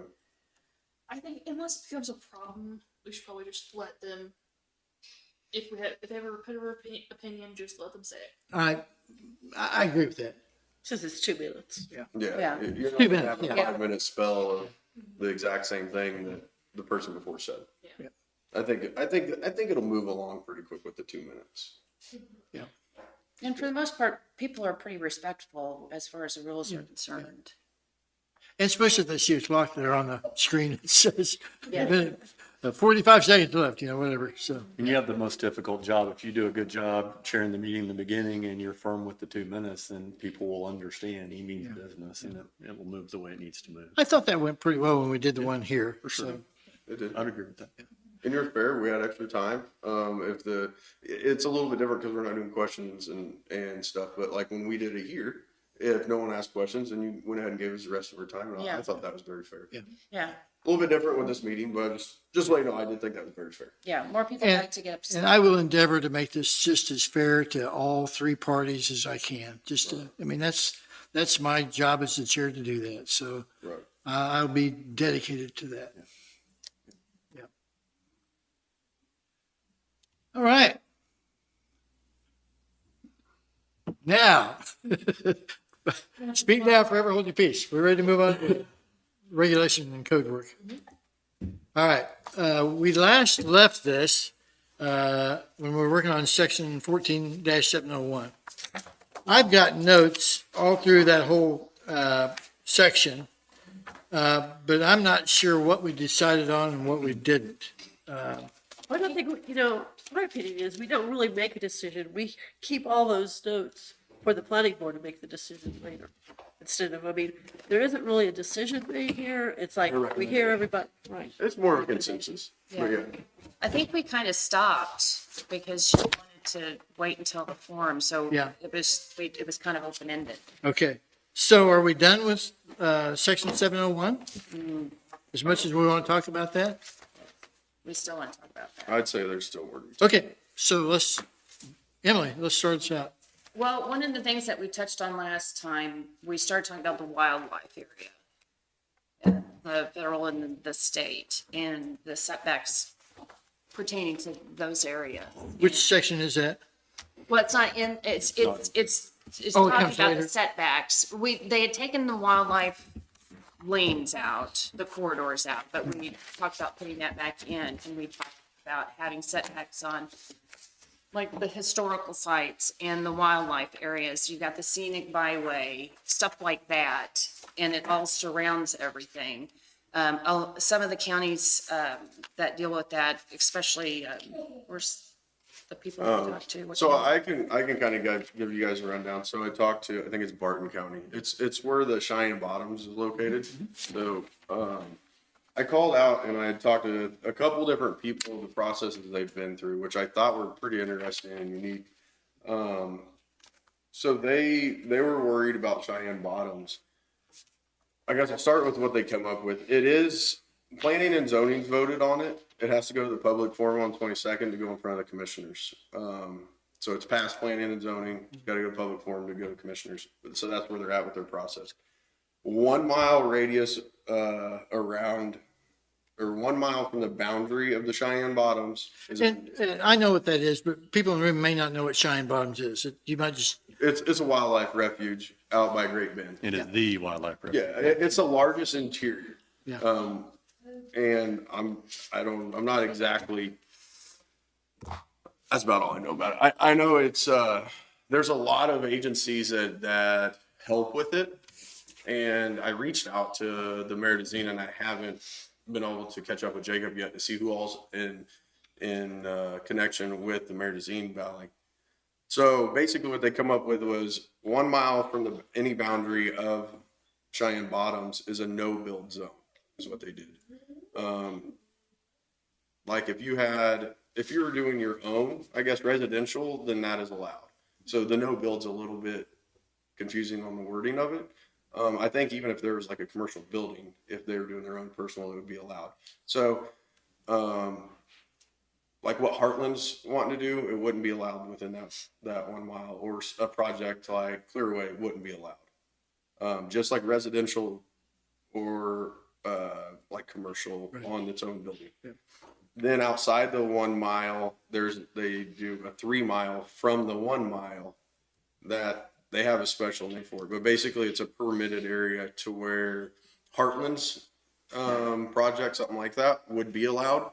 I think unless it becomes a problem, we should probably just let them. If they have a repetitive opinion, just let them say it. I agree with that. Since it's 2 minutes. Yeah, Yeah. you're not Too gonna bad, have a yeah. 5-minute spell of the exact same thing that the person before said. Yeah. I think it'll move along pretty quick with the 2 minutes. And for the most part, people are pretty respectful as far as the rules are concerned. And especially if they see a clock there on the screen, it says, Yeah. 45 seconds left, whatever, so. And you have the most difficult job. If you do a good job chairing the meeting in the beginning and you're firm with the 2 minutes, then people will understand he means business and it will move the way it needs to move. I thought that went pretty well when we did the one here, For sure. so. It did. I'd agree with that. And you're fair, we had extra time. It's a little bit different because we're not doing questions and stuff, but like when we did it here, if no one asked questions and you went ahead and gave us the rest of our time, and Yeah. I thought that was very fair. Yeah. Yeah, A little bit different with this meeting, but just let you know, I did think that was very fair. yeah, more people And- like to get And upset. I will endeavor to make this just as fair to all three parties as I can. That's my job as the chair to do that. So Right. I'll be dedicated to that. Yeah. All right. Now, speak now, forever hold your peace. We're ready to move on to regulation and code work. All right, we last left this when we were working on section 14-701. I've got notes all through that whole section, but I'm not sure what we decided on and what we didn't. I don't think, my opinion is we don't really make a decision. We keep all those notes for the planning board to make the decision later. Instead of, there isn't really a decision made here. It's like we hear everybody, right? It's more of a consensus. But yeah. I think we kind of stopped because she wanted to wait until the forum, so Yeah. it was kind of open-ended. Okay, so are we done with section 701? As much as we want to talk about that? We still want to talk about that. I'd say there's still work. Okay, so Emily, let's start this out. Well, one of the things that we touched on last time, we started talking about the wildlife area, the federal and the state, and the setbacks pertaining to those areas. Which section is that? Well, it's not in, it's Oh, it talking comes about later. the setbacks. They had taken the wildlife lanes out, the corridors out, but we talked about putting that back in, and we talked about having setbacks on like the historical sites and the wildlife areas. You got the scenic byway, stuff like that, and it all surrounds everything. Some of the counties that deal with that, especially, where's the people we talk to? What So county? I can kind of give you guys a rundown. So I talked to, I think it's Barton County. It's where the Cheyenne Bottoms is located. So, I called out and I had talked to a couple different people, the processes they've been through, which I thought were pretty interesting and unique. So they were worried about Cheyenne Bottoms. I guess I'll start with what they come up with. It is, planning and zoning's voted on it. It has to go to the public forum on 22nd to go in front of the commissioners. So it's past planning and zoning, it's gotta go to public forum to go to commissioners. So that's where they're at with their process. 1 mile radius, around, or 1 mile from the boundary of the Cheyenne Bottoms is, And I know what that is, but people in the room may not know what Cheyenne Bottoms is. You might just, it's a wildlife refuge out by Great Bend. It is the wildlife refuge. Yeah, it's the largest interior. yeah. And I'm not exactly, that's about all I know about it. I know it's, there's a lot of agencies that help with it. And I reached out to the mayor of Zena, and I haven't been able to catch up with Jacob yet to see who all's in connection with the mayor of Zena Valley So basically what they come up with was 1 mile from any boundary of Cheyenne Bottoms is a no-build zone, is what they did. Like if you were doing your own, I guess, residential, then that is allowed. So the no-build's a little bit confusing on the wording of it. I think even if there was like a commercial building, if they were doing their own personal, it would be allowed. So, like what Heartland's wanting to do, it wouldn't be allowed within that 1 mile, or a project like Clearway wouldn't be allowed. Just like residential or like commercial on its own building. Yeah. Then outside the 1 mile, they do a 3 mile from the 1 mile that they have a special name for it. But basically it's a permitted area to where Heartland's project, something like that, would be allowed.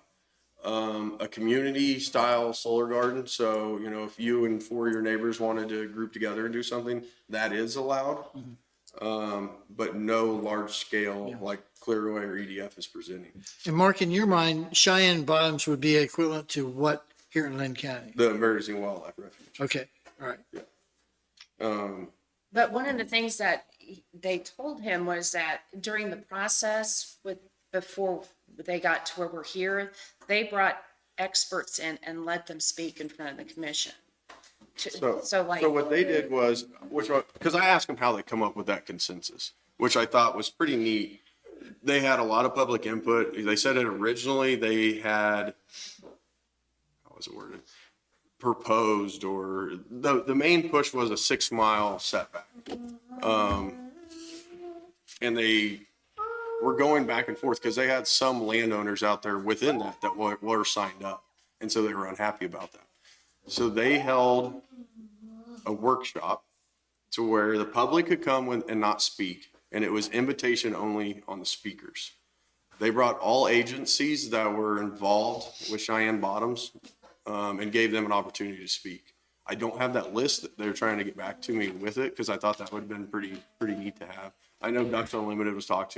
A community style solar garden. So, you know, if you and 4 of your neighbors wanted to group together and do something, that is allowed. But no large scale like Clearway or EDF is presenting. And Mark, in your mind, Cheyenne Bottoms would be equivalent to what here in Linn County? The emergency wildlife refuge. Okay, all right. But one of the things that they told him was that during the process before they got to where we're here, they brought experts in and let them speak in front of the commission. So what they did was, because I asked them how they come up with that consensus, which I thought was pretty neat. They had a lot of public input. They said it originally they had, how was it worded? Proposed, or the main push was a 6 mile setback. And they were going back and forth because they had some landowners out there within that were signed up. And so they were unhappy about that. So they held a workshop to where the public could come and not speak. And it was invitation only on the speakers. They brought all agencies that were involved with Cheyenne Bottoms and gave them an opportunity to speak. I don't have that list that they're trying to get back to me with it because I thought that would have been pretty neat to have. I know Ducks Unlimited was talked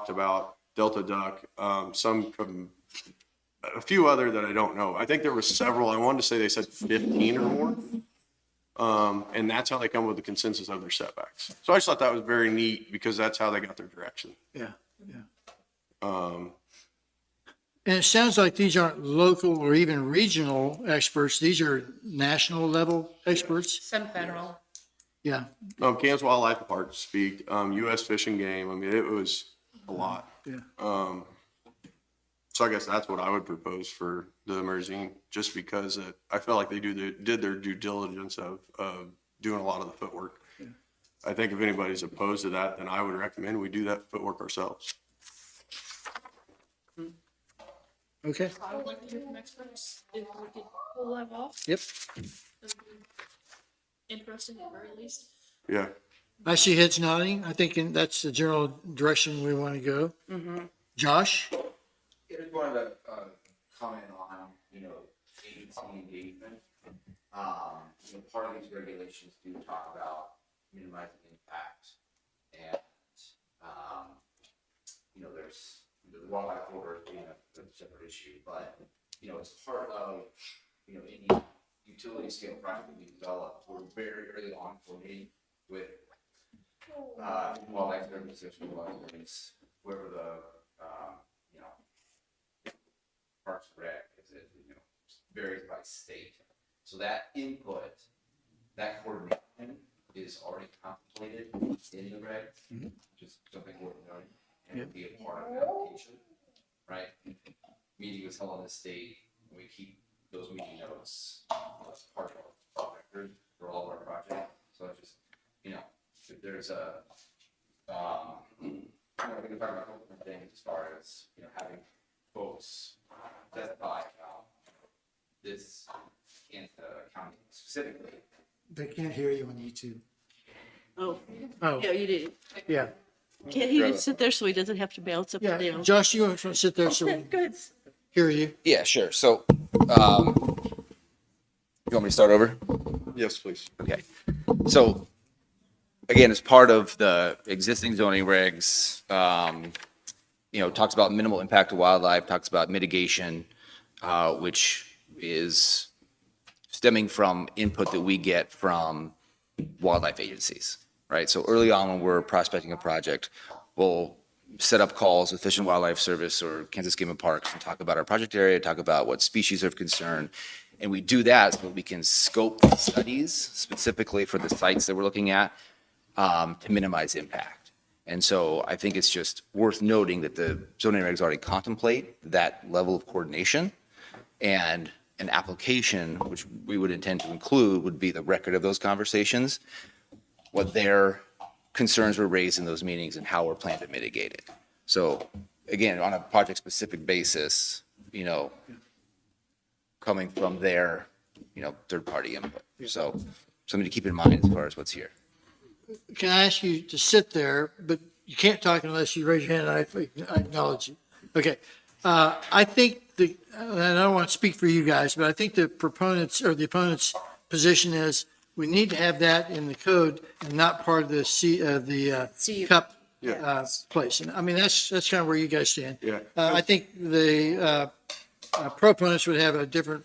about, Delta Duck, a few other that I don't know. I think there was several. I wanted to say they said 15 or more. And that's how they come with the consensus of their setbacks. So I just thought that was very neat because that's how they got their direction. Yeah, yeah. And it sounds like these aren't local or even regional experts. These are national level experts. some federal. Yeah, Kansas Wildlife Park speak, U.S. Fish and Game. I mean, it was a lot. yeah. So I guess that's what I would propose for the emergency, just because I felt like they did their due diligence of doing a lot of the footwork. Yeah. I think if anybody's opposed to that, then I would recommend we do that footwork ourselves. Okay, I would like to hear from experts if we could pull that off. yep. That'd be interesting at the very least. Yeah. I see heads nodding. I think that's the general direction we want to go. Josh? I just wanted to comment on, agency engagement. Part of these regulations do talk about minimizing impact, and there's the wildlife corridors being a separate issue, but it's part of any utility scale project that we develop. We're very early on coordinating with wildlife services, whoever the Parks and Rec, varies by state. So that input, that coordination is already contemplated in the regs, which is something worth noting, and would be a part of the application, right? Meeting was held on this date, and we keep those meeting notes as part of our record for all of our projects. So it's just, if there's we can talk about a couple different things as far as, having folks testify about this county specifically. They can't hear you on YouTube. Oh, Oh, yeah, you did. yeah. Can't he just sit there so he doesn't have to bounce up and Yeah, down? Josh, you want to sit there so we Okay, good. hear you? Yeah, sure. So, you want me to start over? Yes, please. Okay. So, again, as part of the existing zoning regs, talks about minimal impact to wildlife, talks about mitigation, which is stemming from input that we get from wildlife agencies, right? So early on, when we're prospecting a project, we'll set up calls with Fish and Wildlife Service or Kansas Game and Parks and talk about our project area, talk about what species are of concern. And we do that so we can scope the studies specifically for the sites that we're looking at to minimize impact. And so I think it's just worth noting that the zoning regs already contemplate that level of coordination, and an application, which we would intend to include, would be the record of those conversations, what their concerns were raised in those meetings and how we're planning to mitigate it. So again, on a project-specific basis, coming from their, third-party input. So something to keep in mind as far as what's here. Can I ask you to sit there, but you can't talk unless you raise your hand and I acknowledge you. Okay. I think and I don't want to speak for you guys, but I think the proponents or the opponent's position is we need to have that in the code and not part of the cup place. And I mean, that's kind of where you guys stand. Yeah. I think the proponents would have a different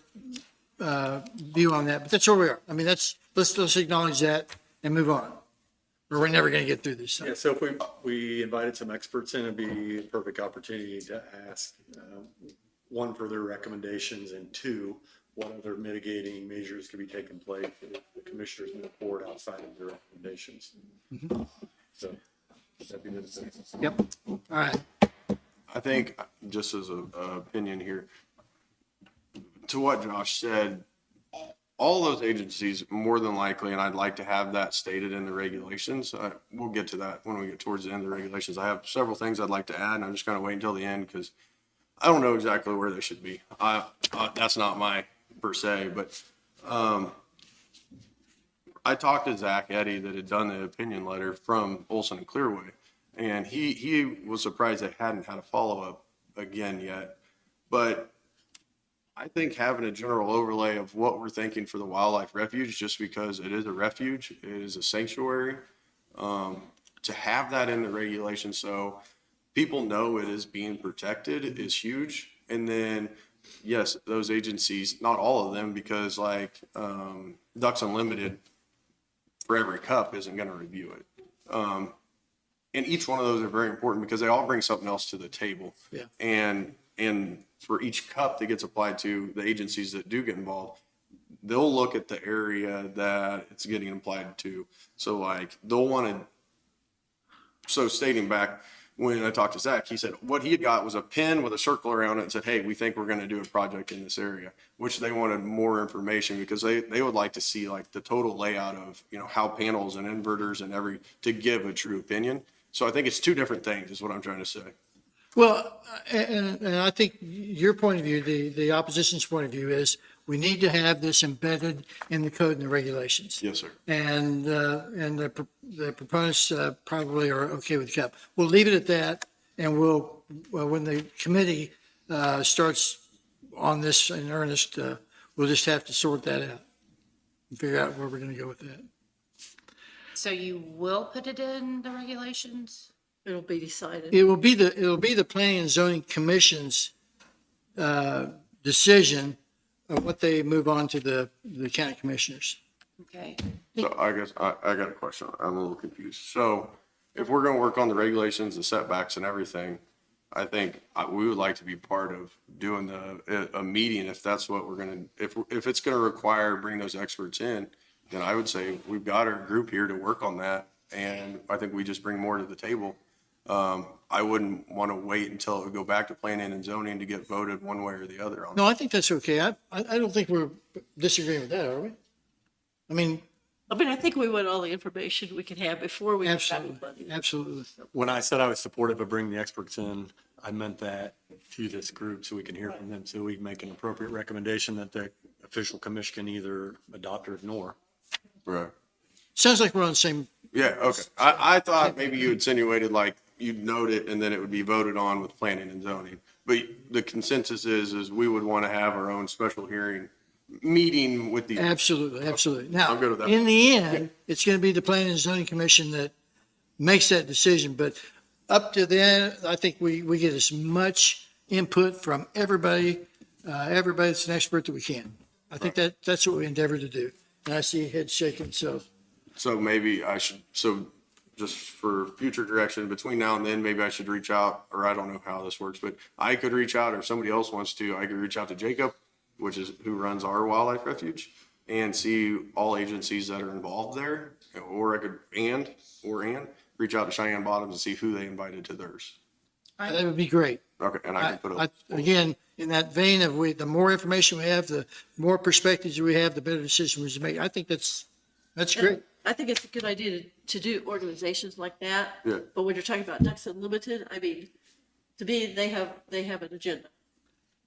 view on that, but that's where we are. I mean, let's acknowledge that and move on, or we're never going to get through this. Yeah, so if we invited some experts in, it'd be a perfect opportunity to ask, one, for their recommendations, and two, what other mitigating measures could be taken place if the commissioners move forward outside of their recommendations. So that'd be the. Yep. All right. I think, just as a opinion here, to what Josh said, all those agencies, more than likely, and I'd like to have that stated in the regulations. We'll get to that when we get towards the end of the regulations. I have several things I'd like to add, and I'm just going to wait until the end because I don't know exactly where they should be. That's not my per se, but I talked to Zach Eddy that had done the opinion letter from Olson and Clearway, and he was surprised they hadn't had a follow-up again yet. But I think having a general overlay of what we're thinking for the wildlife refuge, just because it is a refuge, it is a sanctuary, to have that in the regulation so people know it is being protected is huge. And then, yes, those agencies, not all of them, because like Ducks Unlimited, for every cup isn't going to review it. And each one of those are very important because they all bring something else to the table. Yeah. And for each cup that gets applied to the agencies that do get involved, they'll look at the area that it's getting applied to. So like they'll want to, so stating back, when I talked to Zach, he said what he had got was a pin with a circle around it and said, hey, we think we're going to do a project in this area, which they wanted more information because they would like to see like the total layout of, how panels and inverters and to give a true opinion. So I think it's two different things is what I'm trying to say. Well, and I think your point of view, the opposition's point of view is we need to have this embedded in the code and the regulations. Yes, sir. And the proponents probably are okay with the cap. We'll leave it at that, and when the committee starts on this in earnest, we'll just have to sort that out and figure out where we're going to go with that. So you will put it in the regulations? It'll be decided. It'll be the Planning and Zoning Commission's decision of what they move on to the county commissioners. Okay. So I guess I got a question. I'm a little confused. So if we're going to work on the regulations, the setbacks and everything, I think we would like to be part of doing a meeting if that's what we're going to, if it's going to require bringing those experts in, then I would say we've got our group here to work on that. And I think we just bring more to the table. I wouldn't want to wait until it would go back to planning and zoning to get voted one way or the other on. No, I think that's okay. I don't think we're disagreeing with that, are we? I mean, I think we want all the information we can have before we. absolutely, absolutely. When I said I was supportive of bringing the experts in, I meant that to this group so we can hear from them, so we can make an appropriate recommendation that the official commission can either adopt or ignore. Right. Sounds like we're on the same. Yeah. Okay. I thought maybe you insinuated like you'd note it and then it would be voted on with planning and zoning. But the consensus is we would want to have our own special hearing meeting with the. Absolutely. Now, I'm good with that. in the end, it's going to be the Planning and Zoning Commission that makes that decision. But up to then, I think we get as much input from everybody that's an expert that we can. I think that's what we endeavor to do. And I see heads shaking, so So maybe I should, so just for future direction, between now and then, maybe I should reach out, or I don't know how this works, but I could reach out, or if somebody else wants to, I could reach out to Jacob, which is who runs our wildlife refuge, and see all agencies that are involved there, or I could, and reach out to Cheyenne Bottoms and see who they invited to theirs. that would be great. Okay, and I can put a. Again, in that vein of the more information we have, the more perspectives we have, the better decision we make. I think that's great. I think it's a good idea to do organizations like that. Yeah. But when you're talking about Ducks Unlimited, I mean, to me, they have an agenda.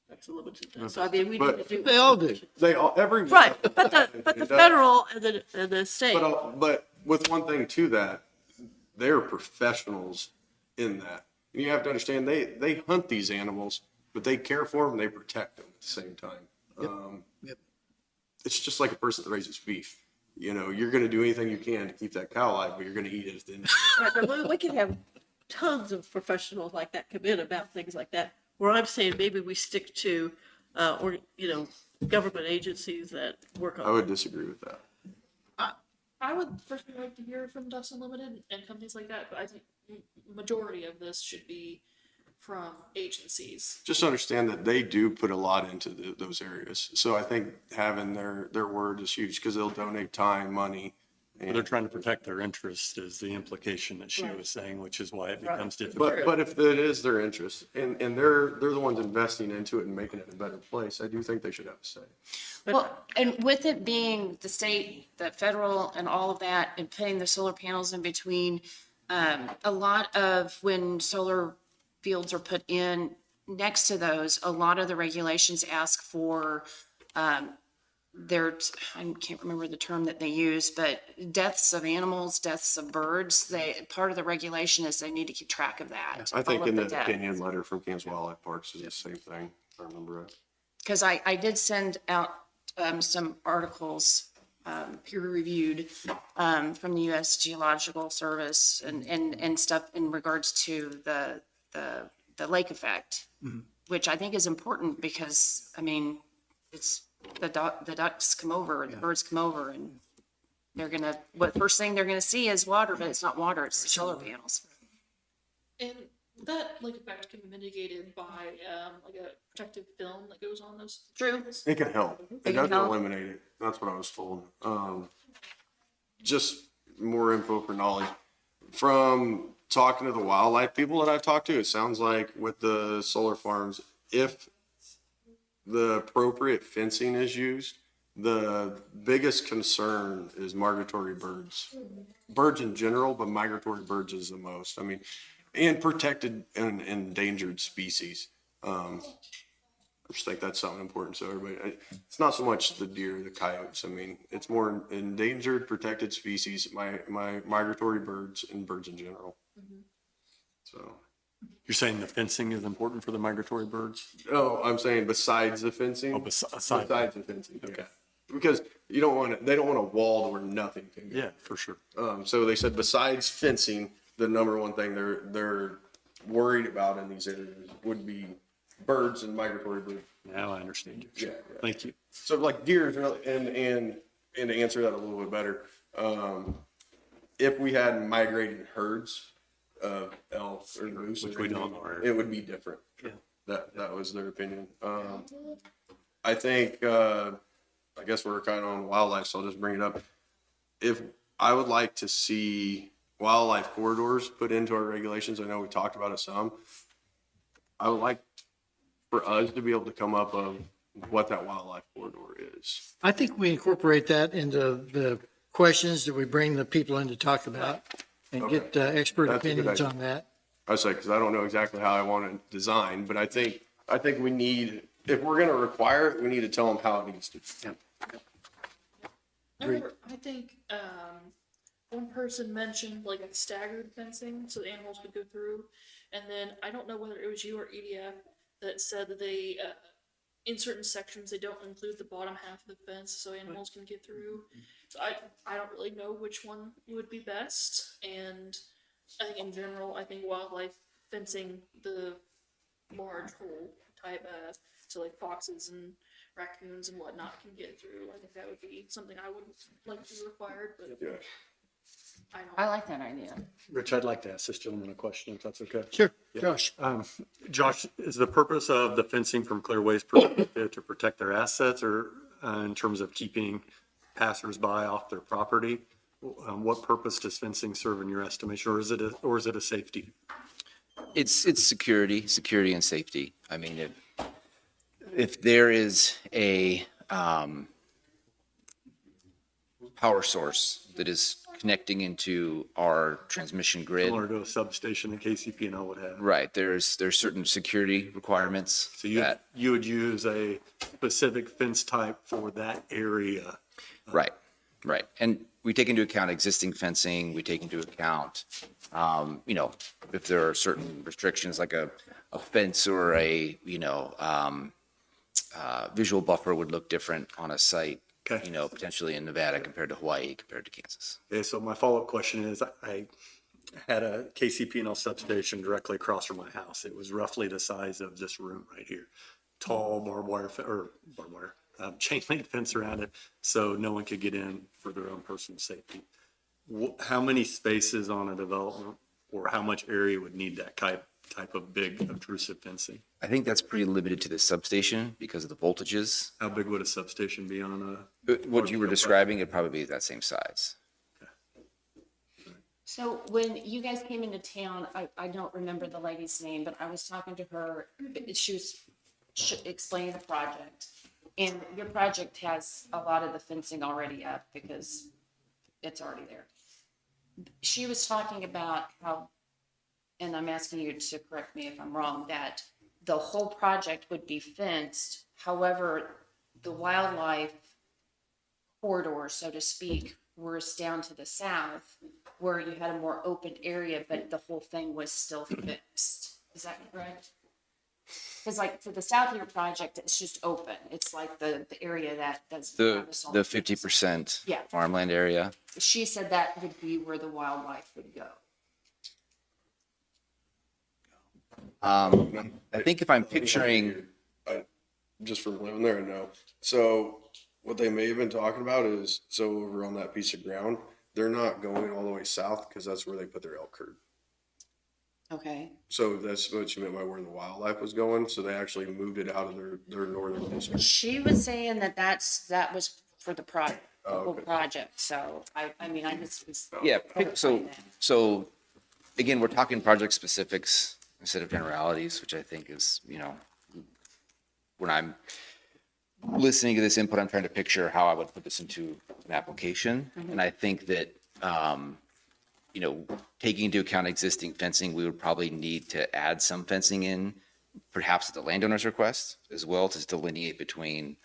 Ducks Unlimited does. So I mean, we need to do. They all do. They all, every. Right, but the It does. federal and the state. But with one thing to that, they're professionals in that. And you have to understand, they hunt these animals, but they care for them, they protect them at the same time. Yep. It's just like a person that raises beef. You know, you're going to do anything you can to keep that cow alive, but you're going to eat it at the end. Right, but we could have tons of professionals like that come in about things like that. Where I'm saying maybe we stick to, or, government agencies that work on. I would disagree with that. I would personally like to hear from Ducks Unlimited and companies like that, but I think majority of this should be from agencies. Just understand that they do put a lot into those areas. So I think having their word is huge because they'll donate time, money. But they're trying to protect their interests is the implication that she was saying, which is why it becomes difficult. But if it is their interest and they're the ones investing into it and making it a better place, I do think they should have a say. Well, and with it being the state, the federal and all of that and putting the solar panels in between, a lot of when solar fields are put in next to those, a lot of the regulations ask for, I can't remember the term that they use, but deaths of animals, deaths of birds, part of the regulation is they need to keep track of that. I think all of in the deaths. opinion letter from Kansas Wildlife Parks is the same thing, if I remember right. Because I did send out some articles, peer-reviewed, from the U.S. Geological Service and stuff in regards to the lake effect, which I think is important because, I mean, it's the ducks come over, the birds come over, and first thing they're gonna see is water, but it's not water, it's the solar panels. And that lake effect can be mitigated by like a protective film that goes on those. True. It can help. It can doesn't help. eliminate it. That's what I was told. Just more info for knowledge. From talking to the wildlife people that I've talked to, it sounds like with the solar farms, if the appropriate fencing is used, the biggest concern is migratory birds. Birds in general, but migratory birds is the most. I mean, and protected and endangered species. I just think that's something important. So everybody, it's not so much the deer, the coyotes. I mean, it's more endangered, protected species, my migratory birds and birds in general. So, You're saying the fencing is important for the migratory birds? oh, I'm saying besides the fencing. Oh, besides the fencing. Okay. Yeah. Because they don't want a wall to where nothing can go. Yeah, for sure. So they said besides fencing, the number one thing they're worried about in these areas would be birds and migratory birds. Now I understand you. Yeah. Thank you. So like deer is really, and to answer that a little bit better, if we had migrating herds of elk or moose, Which we don't know. it would be different. Yeah. That was their opinion. I think, I guess we're kind of on wildlife, so I'll just bring it up. If I would like to see wildlife corridors put into our regulations, I know we talked about it some. I would like for us to be able to come up of what that wildlife corridor is. I think we incorporate that into the questions that we bring the people in to talk about and get expert That's a good opinions idea. on that. I say, because I don't know exactly how I want it designed, but I think we need, if we're gonna require it, we need to tell them how it needs to be. I think one person mentioned like a staggered fencing so the animals could go through, and then I don't know whether it was you or EDF that said that they in certain sections they don't include the bottom half of the fence so animals can get through. So I don't really know which one would be best, and I think in general I think wildlife fencing the large hole type so like foxes and raccoons and whatnot can get through. I think that would be something I would like to be required, but Yeah. I I know. like that idea. Rich, I'd like to ask this gentleman a question, if that's okay. Sure, Yeah. Josh. Josh, is the purpose of the fencing from Clearway's perspective to protect their assets or in terms of keeping passersby off their property? What purpose does fencing serve in your estimation, or is it a safety? It's security and safety. I mean, if there is a power source that is connecting into our transmission grid, Similar to a substation that KCP&L would have. right, there's certain security requirements So you, that, you would use a specific fence type for that area. right, right. And we take into account existing fencing, we take into account, you know, if there are certain restrictions like a fence or a, you know, visual buffer would look different on a site, Okay. you know, potentially in Nevada compared to Hawaii compared to Kansas. Okay, so my follow-up question is, I had a KCP&L substation directly across from my house. It was roughly the size of this room right here. Tall chain link fence around it, so no one could get in for their own personal safety. How many spaces on a development, or how much area would need that type of big obtrusive fencing? I think that's pretty limited to the substation because of the voltages. How big would a substation be on a? What you were describing, it'd probably be that same size. So when you guys came into town, I don't remember the lady's name, but I was talking to her. She was explaining the project. And your project has a lot of the fencing already up because it's already there. She was talking about how, and I'm asking you to correct me if I'm wrong, that the whole project would be fenced. However, the wildlife corridor, so to speak, was down to the south where you had a more open area, but the whole thing was still fixed. Is that correct? Because like for the south of your project, it's just open. It's like the area that does. The 50% Yeah. farmland area. She said that would be where the wildlife would go. I think if I'm picturing, Just from living there, I know. So what they may have been talking about is, so over on that piece of ground, they're not going all the way south because that's where they put their elk herd. Okay. So that's what you meant by where the wildlife was going. So they actually moved it out of their northern district. She was saying that that was for the project, the Oh, whole okay. project. So I mean, I just was. yeah, clarifying that. so again, we're talking project specifics instead of generalities, which I think is, you know, when I'm listening to this input, I'm trying to picture how I would put this into an application. And I think that, you know, taking into account existing fencing, we would probably need to add some fencing in, perhaps at the landowner's request as well, to delineate between,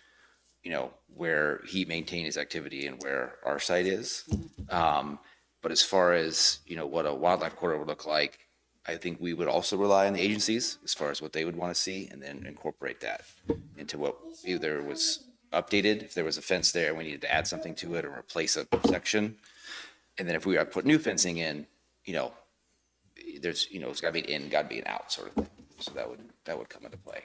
you know, where he maintained his activity and where our site is. But as far as, you know, what a wildlife corridor would look like, I think we would also rely on the agencies as far as what they would want to see and then incorporate that into what either was updated, if there was a fence there, we needed to add something to it or replace a section. And then if we were to put new fencing in, you know, there's, you know, it's got to be an in, got to be an out sort of thing. So that would come into play.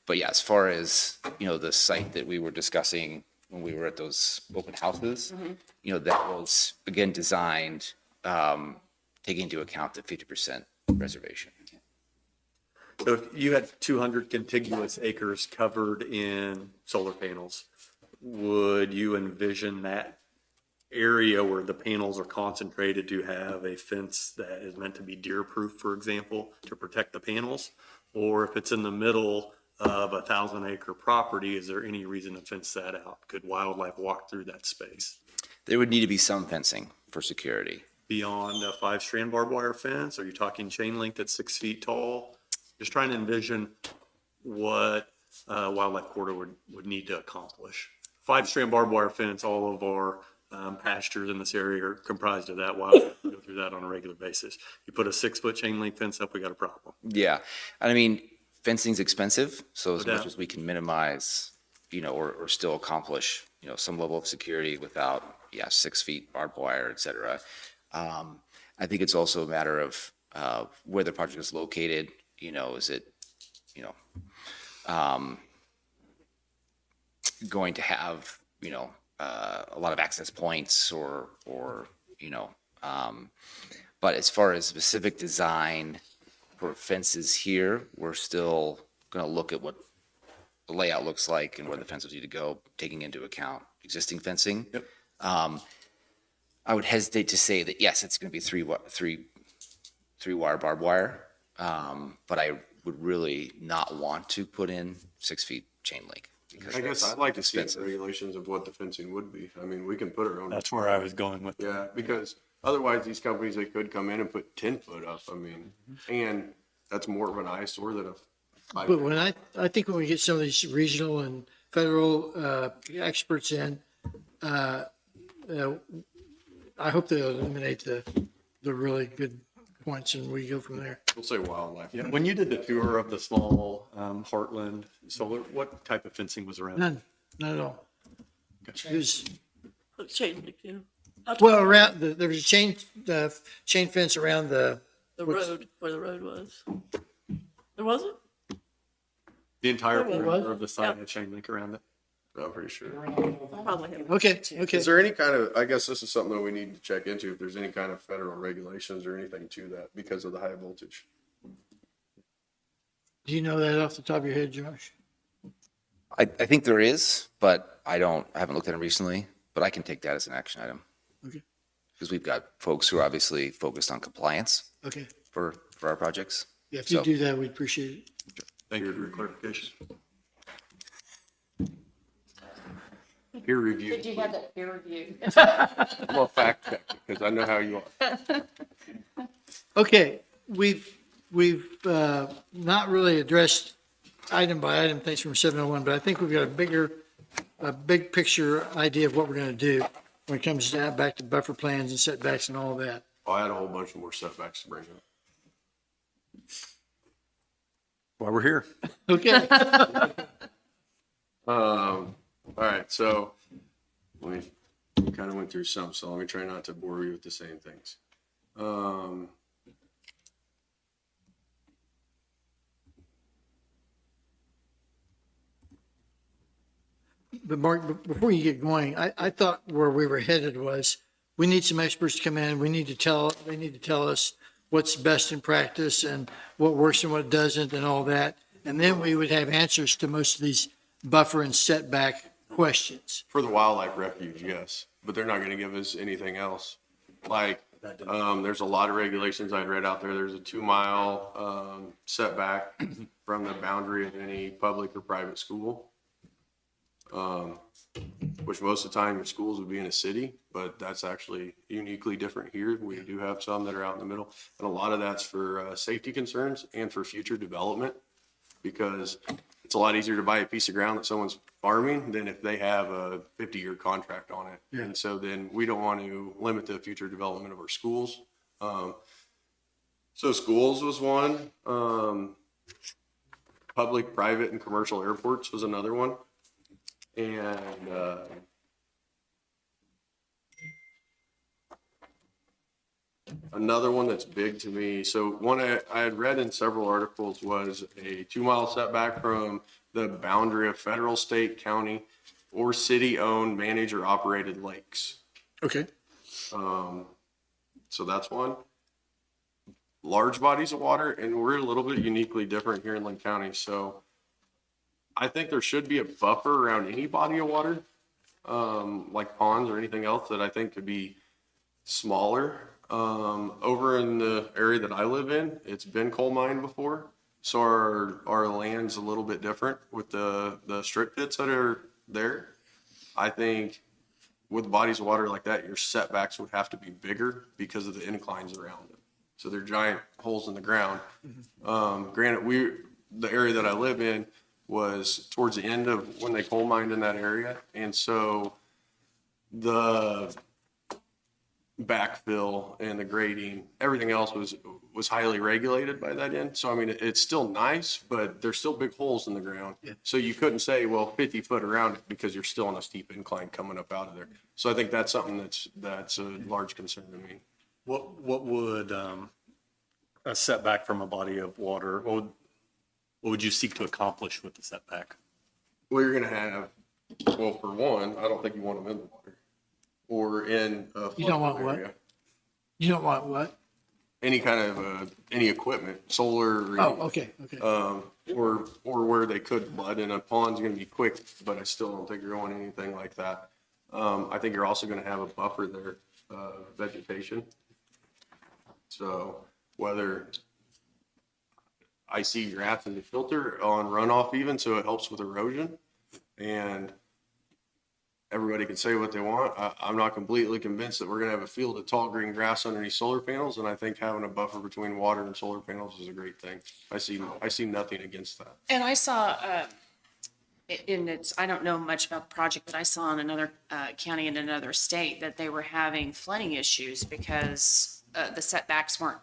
But yeah, as far as, you know, the site that we were discussing when we were at those open houses, you know, that was again designed, taking into account the 50% reservation. So if you had 200 contiguous acres covered in solar panels, would you envision that area where the panels are concentrated to have a fence that is meant to be deer-proof, for example, to protect the panels? Or if it's in the middle of a 1,000-acre property, is there any reason to fence that out? Could wildlife walk through that space? There would need to be some fencing for security. Beyond a 5-strand barbed wire fence? Are you talking chain link that's 6 feet tall? Just trying to envision what wildlife corridor would need to accomplish. 5-strand barbed wire fence, all of our pastures in this area are comprised of that. Wildlife go through that on a regular basis. You put a 6-foot chain link fence up, we got a problem. Yeah, and I mean, fencing's expensive, so as No much doubt. as we can minimize, you know, or still accomplish, you know, some level of security without, 6 feet barbed wire, et cetera. I think it's also a matter of where the project is located. You know, is it, you know, going to have, a lot of access points or, but as far as specific design for fences here, we're still going to look at what the layout looks like and where the fences need to go, taking into account existing fencing. Yep. I would hesitate to say that, yes, it's going to be three wire barbed wire. But I would really not want to put in 6 feet chain link. Because I guess that's I'd like to see the expensive. regulations of what the fencing would be. I mean, we can put our own. That's where I was going with. Yeah, because otherwise these companies, they could come in and put 10 foot up. I mean, and that's more of an eyesore than a. But when I think when we get some of these regional and federal experts in, I hope they'll eliminate the really good points and we go from there. We'll say wildlife. Yeah, when you did the tour of the small Heartland solar, what type of fencing was around? None at all. It was, Chain link, yeah. well, around, there was a chain fence around the, The road, where the road was. There wasn't? The entire There was. perimeter of the site Yeah. had chain link around it. I'm pretty sure. Probably have. okay. Is there any kind of, I guess this is something that we need to check into, if there's any kind of federal regulations or anything to that because of the high voltage. Do you know that off the top of your head, Josh? I think there is, but I haven't looked at it recently, but I can take that as an action item. Okay. Because we've got folks who are obviously focused on compliance Okay. for our projects. Yeah, if you So- do that, we'd appreciate it. Thank you for your clarification. Peer review. Did you have that peer review? I'm gonna fact check it because I know how you are. Okay, we've not really addressed item by item things from 701, but I think we've got a big picture idea of what we're going to do when it comes down back to buffer plans and setbacks and all that. I had a whole bunch of more setbacks to bring up. Why we're here. Okay. All right, so we kind of went through some, so let me try not to bore you with the same things. But Mark, before you get going, I thought where we were headed was, we need some experts to come in, they need to tell us what's best in practice and what works and what doesn't and all that. And then we would have answers to most of these buffer and setback questions. For the wildlife refuge, yes, but they're not gonna give us anything else. Like, there's a lot of regulations I read out there. There's a 2 mile setback from the boundary of any public or private school. Which most of the time your schools would be in a city, but that's actually uniquely different here. We do have some that are out in the middle. And a lot of that's for safety concerns and for future development. Because it's a lot easier to buy a piece of ground that someone's farming than if they have a 50-year contract on it. Yeah. And so then we don't want to limit the future development of our schools. So schools was one. Public, private, and commercial airports was another one. And another one that's big to me. So one I had read in several articles was a 2 mile setback from the boundary of federal, state, county, or city-owned, managed, or operated lakes. Okay. So that's one. Large bodies of water, and we're a little bit uniquely different here in Linn County. So I think there should be a buffer around any body of water, like ponds or anything else that I think could be smaller. Over in the area that I live in, it's been coal mined before. So our land's a little bit different with the strip pits that are there. I think with bodies of water like that, your setbacks would have to be bigger because of the inclines around them. So they're giant holes in the ground. Granted, the area that I live in was towards the end of when they coal mined in that area. And so the backfill and the grading, everything else was highly regulated by that end. So, I mean, it's still nice, but there's still big holes in the ground. Yeah. So you couldn't say, well, 50 foot around it because you're still on a steep incline coming up out of there. So I think that's something that's a large concern to me. What would a setback from a body of water, what would you seek to accomplish with the setback? Well, you're going to have Well, for one, I don't think you want them in the water or in a You don't want flood what? area. You don't want what? Any kind of, any equipment, solar or Oh, anything. okay, okay. Or where they could flood, and a pond's gonna be quick, but I still don't think you're wanting anything like that. I think you're also gonna have a buffer there, vegetation. So whether I see grass as a filter on runoff even, so it helps with erosion, and everybody can say what they want. I'm not completely convinced that we're gonna have a field of tall green grass underneath solar panels, and I think having a buffer between water and solar panels is a great thing. I see nothing against that. And I saw, and it's, I don't know much about the project, but I saw in another county in another state that they were having flooding issues because the setbacks weren't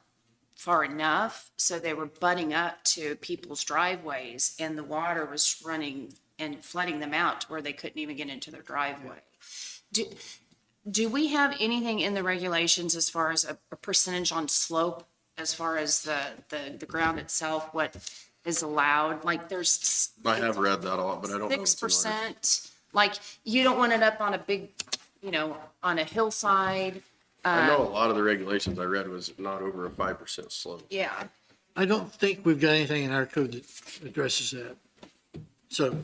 far enough. So they were butting up to people's driveways and the water was running and flooding them out to where they couldn't even get into their driveway. Do we have anything in the regulations as far as a percentage on slope, as far as the ground itself, what is allowed? Like there's I have read that a lot, but I don't know. if it's in our- 6%, like you don't want it up on a big, on a hillside. I know a lot of the regulations I read was not over a 5% slope. Yeah. I don't think we've got anything in our code that addresses that. So,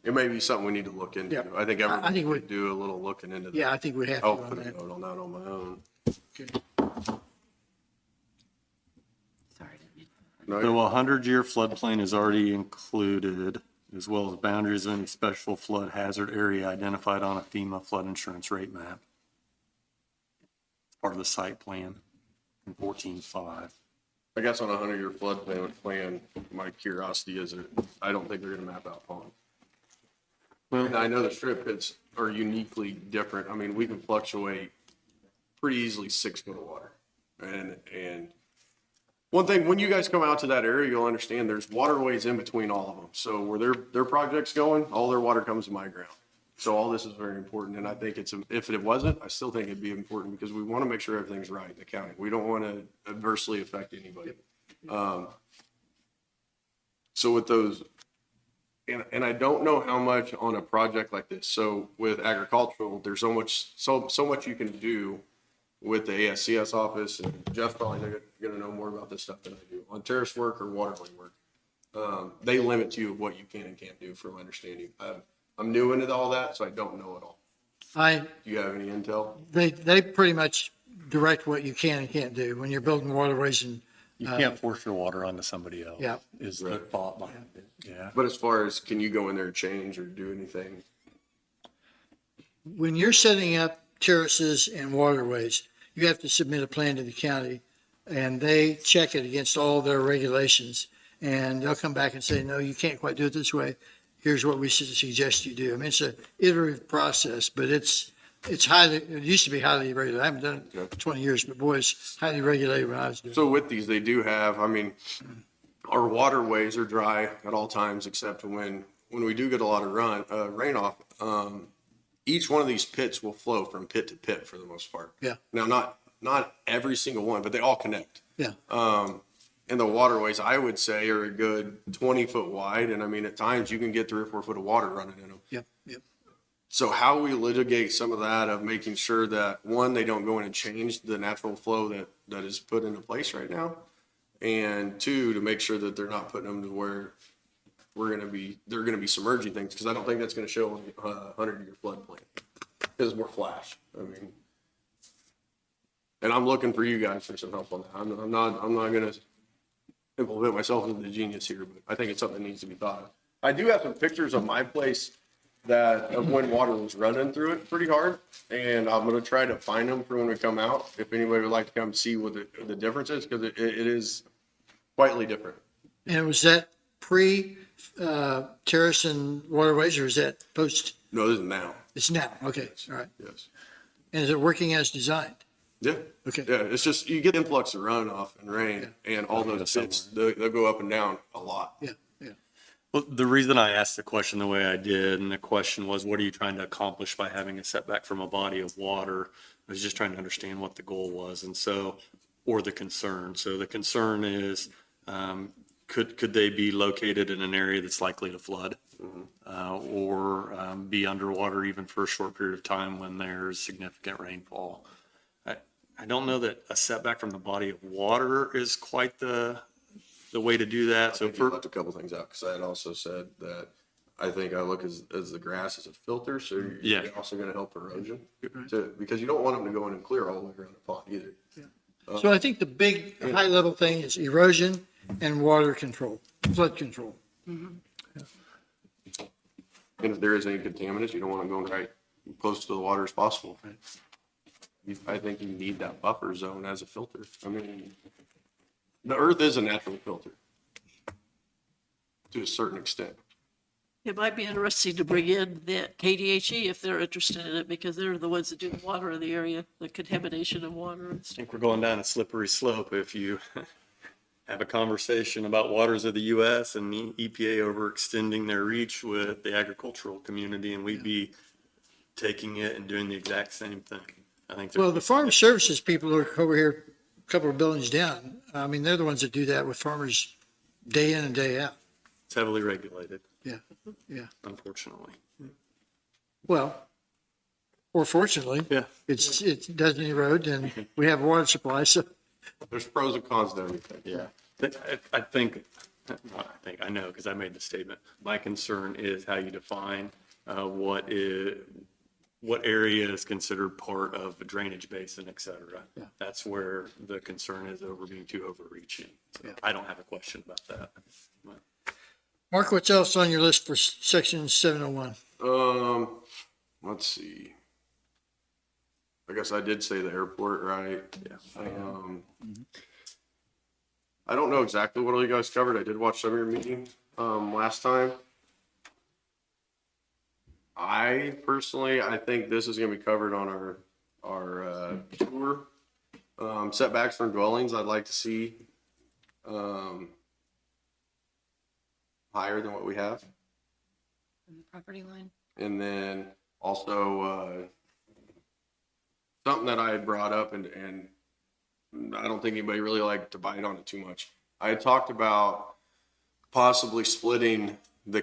It may be something we need to look into. Yeah. I think I everybody think we- would do a little looking into that. yeah, I think we have to I'll on put a that. note on that on my own. Okay. Sorry. No, So a 100-year floodplain is already included, as well as boundaries of any special flood hazard area identified on a FEMA flood insurance rate map. Part of the site plan in 14.5. I guess on a 100-year flood plan, my curiosity is that I don't think they're gonna map out ponds. And I know the strip pits are uniquely different. I mean, we can fluctuate pretty easily 6 foot of water. And one thing, when you guys come out to that area, you'll understand there's waterways in between all of them. So where their project's going, all their water comes to my ground. So all this is very important, and I think if it wasn't, I still think it'd be important because we want to make sure everything's right in the county. We don't want to adversely affect anybody. So with those, and I don't know how much on a project like this. So with agricultural, there's so much you can do with the ASCS office, and Jeff's probably gonna know more about this stuff than I do on terrace work or waterway work. They limit you of what you can and can't do, from my understanding. I'm new into all that, so I don't know it all. Do you have any intel? They pretty much direct what you can and can't do when you're building waterways and, You can't force your water onto somebody else. Yeah. Is the thought behind it, yeah. But as far as, can you go in there and change or do anything? when you're setting up terraces and waterways, you have to submit a plan to the county and they check it against all their regulations. And they'll come back and say, no, you can't quite do it this way. Here's what we should suggest you do. I mean, it's an iterative process, but it used to be highly regulated. I haven't done it for 20 years, but boy, it's highly regulated when I was doing it. So with these, they do have, I mean, our waterways are dry at all times, except when we do get a lot of rain off. Each one of these pits will flow from pit to pit for the most part. Yeah. Now, not every single one, but they all connect. Yeah. And the waterways, I would say, are a good 20 foot wide. And I mean, at times you can get 3 or 4 foot of water running in them. Yep. So how we litigate some of that of making sure that, one, they don't go in and change the natural flow that is put into place right now. And two, to make sure that they're not putting them to where they're going to be submerging things. Cause I don't think that's going to show on a 100-year floodplain. Because we're flash. I mean, and I'm looking for you guys for some help on that. I'm not going to implement myself as the genius here, but I think it's something that needs to be thought of. I do have some pictures of my place of when water was running through it pretty hard, and I'm going to try to find them for when we come out. If anybody would like to come see what the difference is, because it is quietly different. And was that terrace and waterways, or is that post? No, this is now. It's now. Okay. All right. Yes. And is it working as designed? Yeah. Okay. Yeah. It's just you get influx of runoff and rain, and all those pits they'll go up and down a lot. Yeah. Well, the reason I asked the question the way I did, and the question was, what are you trying to accomplish by having a setback from a body of water? I was just trying to understand what the goal was, and so, or the concern. So the concern is, could they be located in an area that's likely to flood? or be underwater even for a short period of time when there's significant rainfall. I don't know that a setback from the body of water is quite the way to do that. So I think you left a couple things out, because I had also said that I think I look as the grass as a filter, so Yeah. you're also gonna help erosion. Because you don't want them to go in and clear all the way around the pond either. So I think the big high level thing is erosion and water control, flood control. And if there is any contaminants, you don't want them going right close to the water as possible. I think you need that buffer zone as a filter. I mean, the earth is a natural filter to a certain extent. It might be interesting to bring in the KDHE if they're interested in it, because they're the ones that do the water in the area, the contamination of water and I stuff. think we're going down a slippery slope if you have a conversation about waters of the U.S. and the EPA overextending their reach with the agricultural community, and we'd be taking it and doing the exact same thing. I think. Well, the farm services people are over here, a couple of buildings down. I mean, they're the ones that do that with farmers day in and day out. It's heavily regulated. Yeah. Unfortunately. Well, or fortunately, Yeah. it doesn't erode and we have a water supply, so. There's pros and cons to everything. Yeah. I know, because I made the statement. My concern is how you define what area is considered part of a drainage basin, et cetera. Yeah. That's where the concern is over being too overreaching. So Yeah. I don't have a question about that. Mark, what's else on your list for section 701? Let's see. I guess I did say the airport, right? Yeah. I don't know exactly what all you guys covered. I did watch some of your meeting, last time. I personally, I think this is gonna be covered on our tour. Setbacks from dwellings, I'd like to see, higher than what we have. On the property line. And then also, something that I had brought up and I don't think anybody really liked to bite on it too much. I had talked about possibly splitting the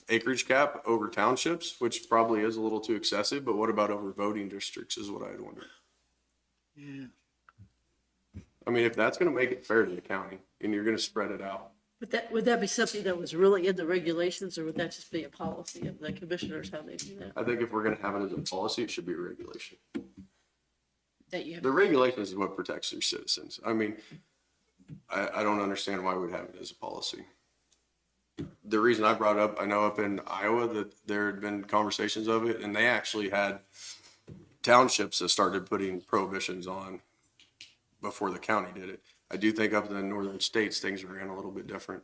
acreage cap over townships, which probably is a little too excessive, but what about over voting districts is what I'd wonder. Yeah. I mean, if that's gonna make it fair to the county and you're gonna spread it out. Would that be something that was really in the regulations, or would that just be a policy of the commissioners, how they do that? I think if we're gonna have it as a policy, it should be a regulation. That you have. The regulations is what protects their citizens. I mean, I don't understand why we'd have it as a policy. The reason I brought up, I know up in Iowa that there had been conversations of it, and they actually had townships that started putting prohibitions on before the county did it. I do think up in the northern states, things are in a little bit different.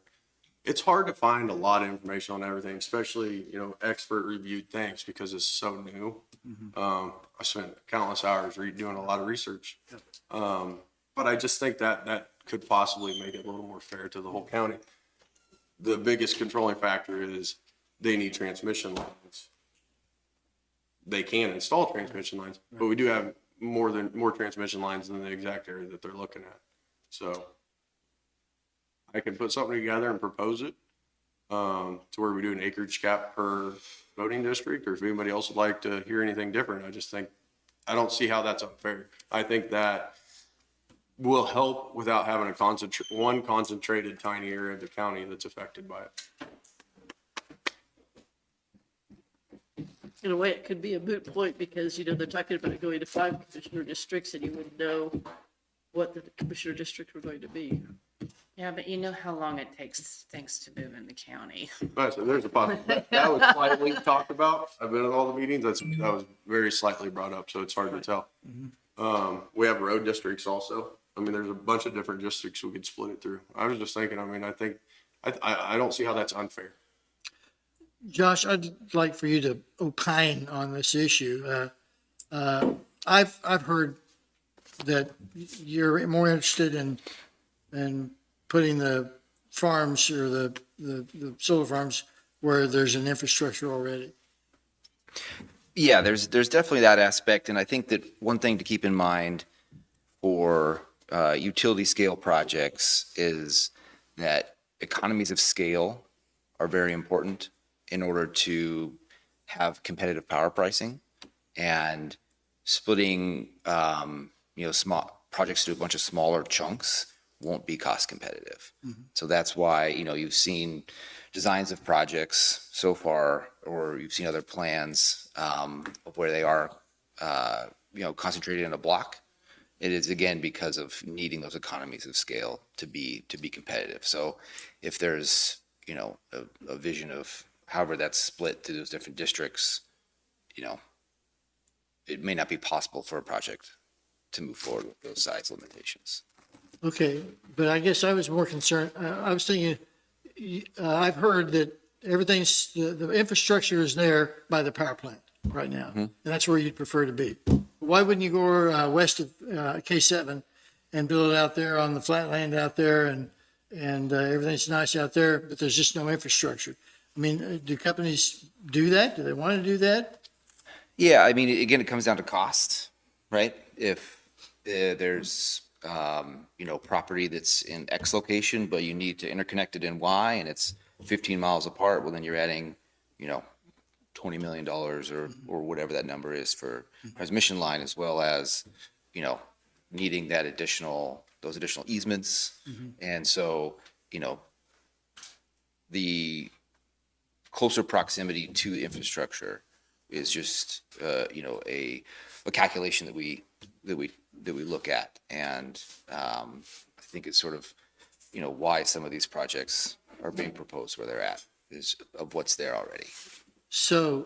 It's hard to find a lot of information on everything, especially, expert reviewed things, because it's so new. I spent countless hours doing a lot of research. But I just think that could possibly make it a little more fair to the whole county. The biggest controlling factor is they need transmission lines. They can install transmission lines, but we do have more transmission lines than the exact area that they're looking at. So I can put something together and propose it, to where we do an acreage cap per voting district, or if anybody else would like to hear anything different. I don't see how that's unfair. I think that will help without having one concentrated tiny area of the county that's affected by it. In a way, it could be a moot point, because, they're talking about going to 5 commissioner districts, and you wouldn't know what the commissioner district were going to be. Yeah, but you know how long it takes things to move in the county. Right, so there's a possibility. That was slightly talked about. I've been at all the meetings. That was very slightly brought up, so it's hard to tell. We have road districts also. I mean, there's a bunch of different districts we could split it through. I was just thinking, I don't see how that's unfair. Josh, I'd like for you to opine on this issue. I've heard that you're more interested in putting the farms or the solar farms where there's an infrastructure already. Yeah, there's definitely that aspect, and I think that one thing to keep in mind for utility scale projects is that economies of scale are very important. in order to have competitive power pricing, and splitting, small projects to a bunch of smaller chunks won't be cost competitive. So that's why, you've seen designs of projects so far, or you've seen other plans, of where they are, concentrated in a block. It is again because of needing those economies of scale to be competitive. So if there's, a vision of however that's split to those different districts, it may not be possible for a project to move forward with those size limitations. Okay, but I guess I was more concerned, I was thinking, I've heard that everything's, the infrastructure is there by the power plant right now, and that's where you'd prefer to be. Why wouldn't you go west of K7 and build it out there on the flat land out there, and everything's nice out there, but there's just no infrastructure? I mean, do companies do that? Do they want to do that? Yeah, I mean, again, it comes down to cost, right? If there's, property that's in X location, but you need to interconnect it in Y, and it's 15 miles apart, well, then you're adding, $20 million or whatever that number is for transmission line, as well as, needing those additional easements. And so, the closer proximity to the infrastructure is just, a calculation that we look at. And I think it's sort of, why some of these projects are being proposed where they're at, is of what's there already. So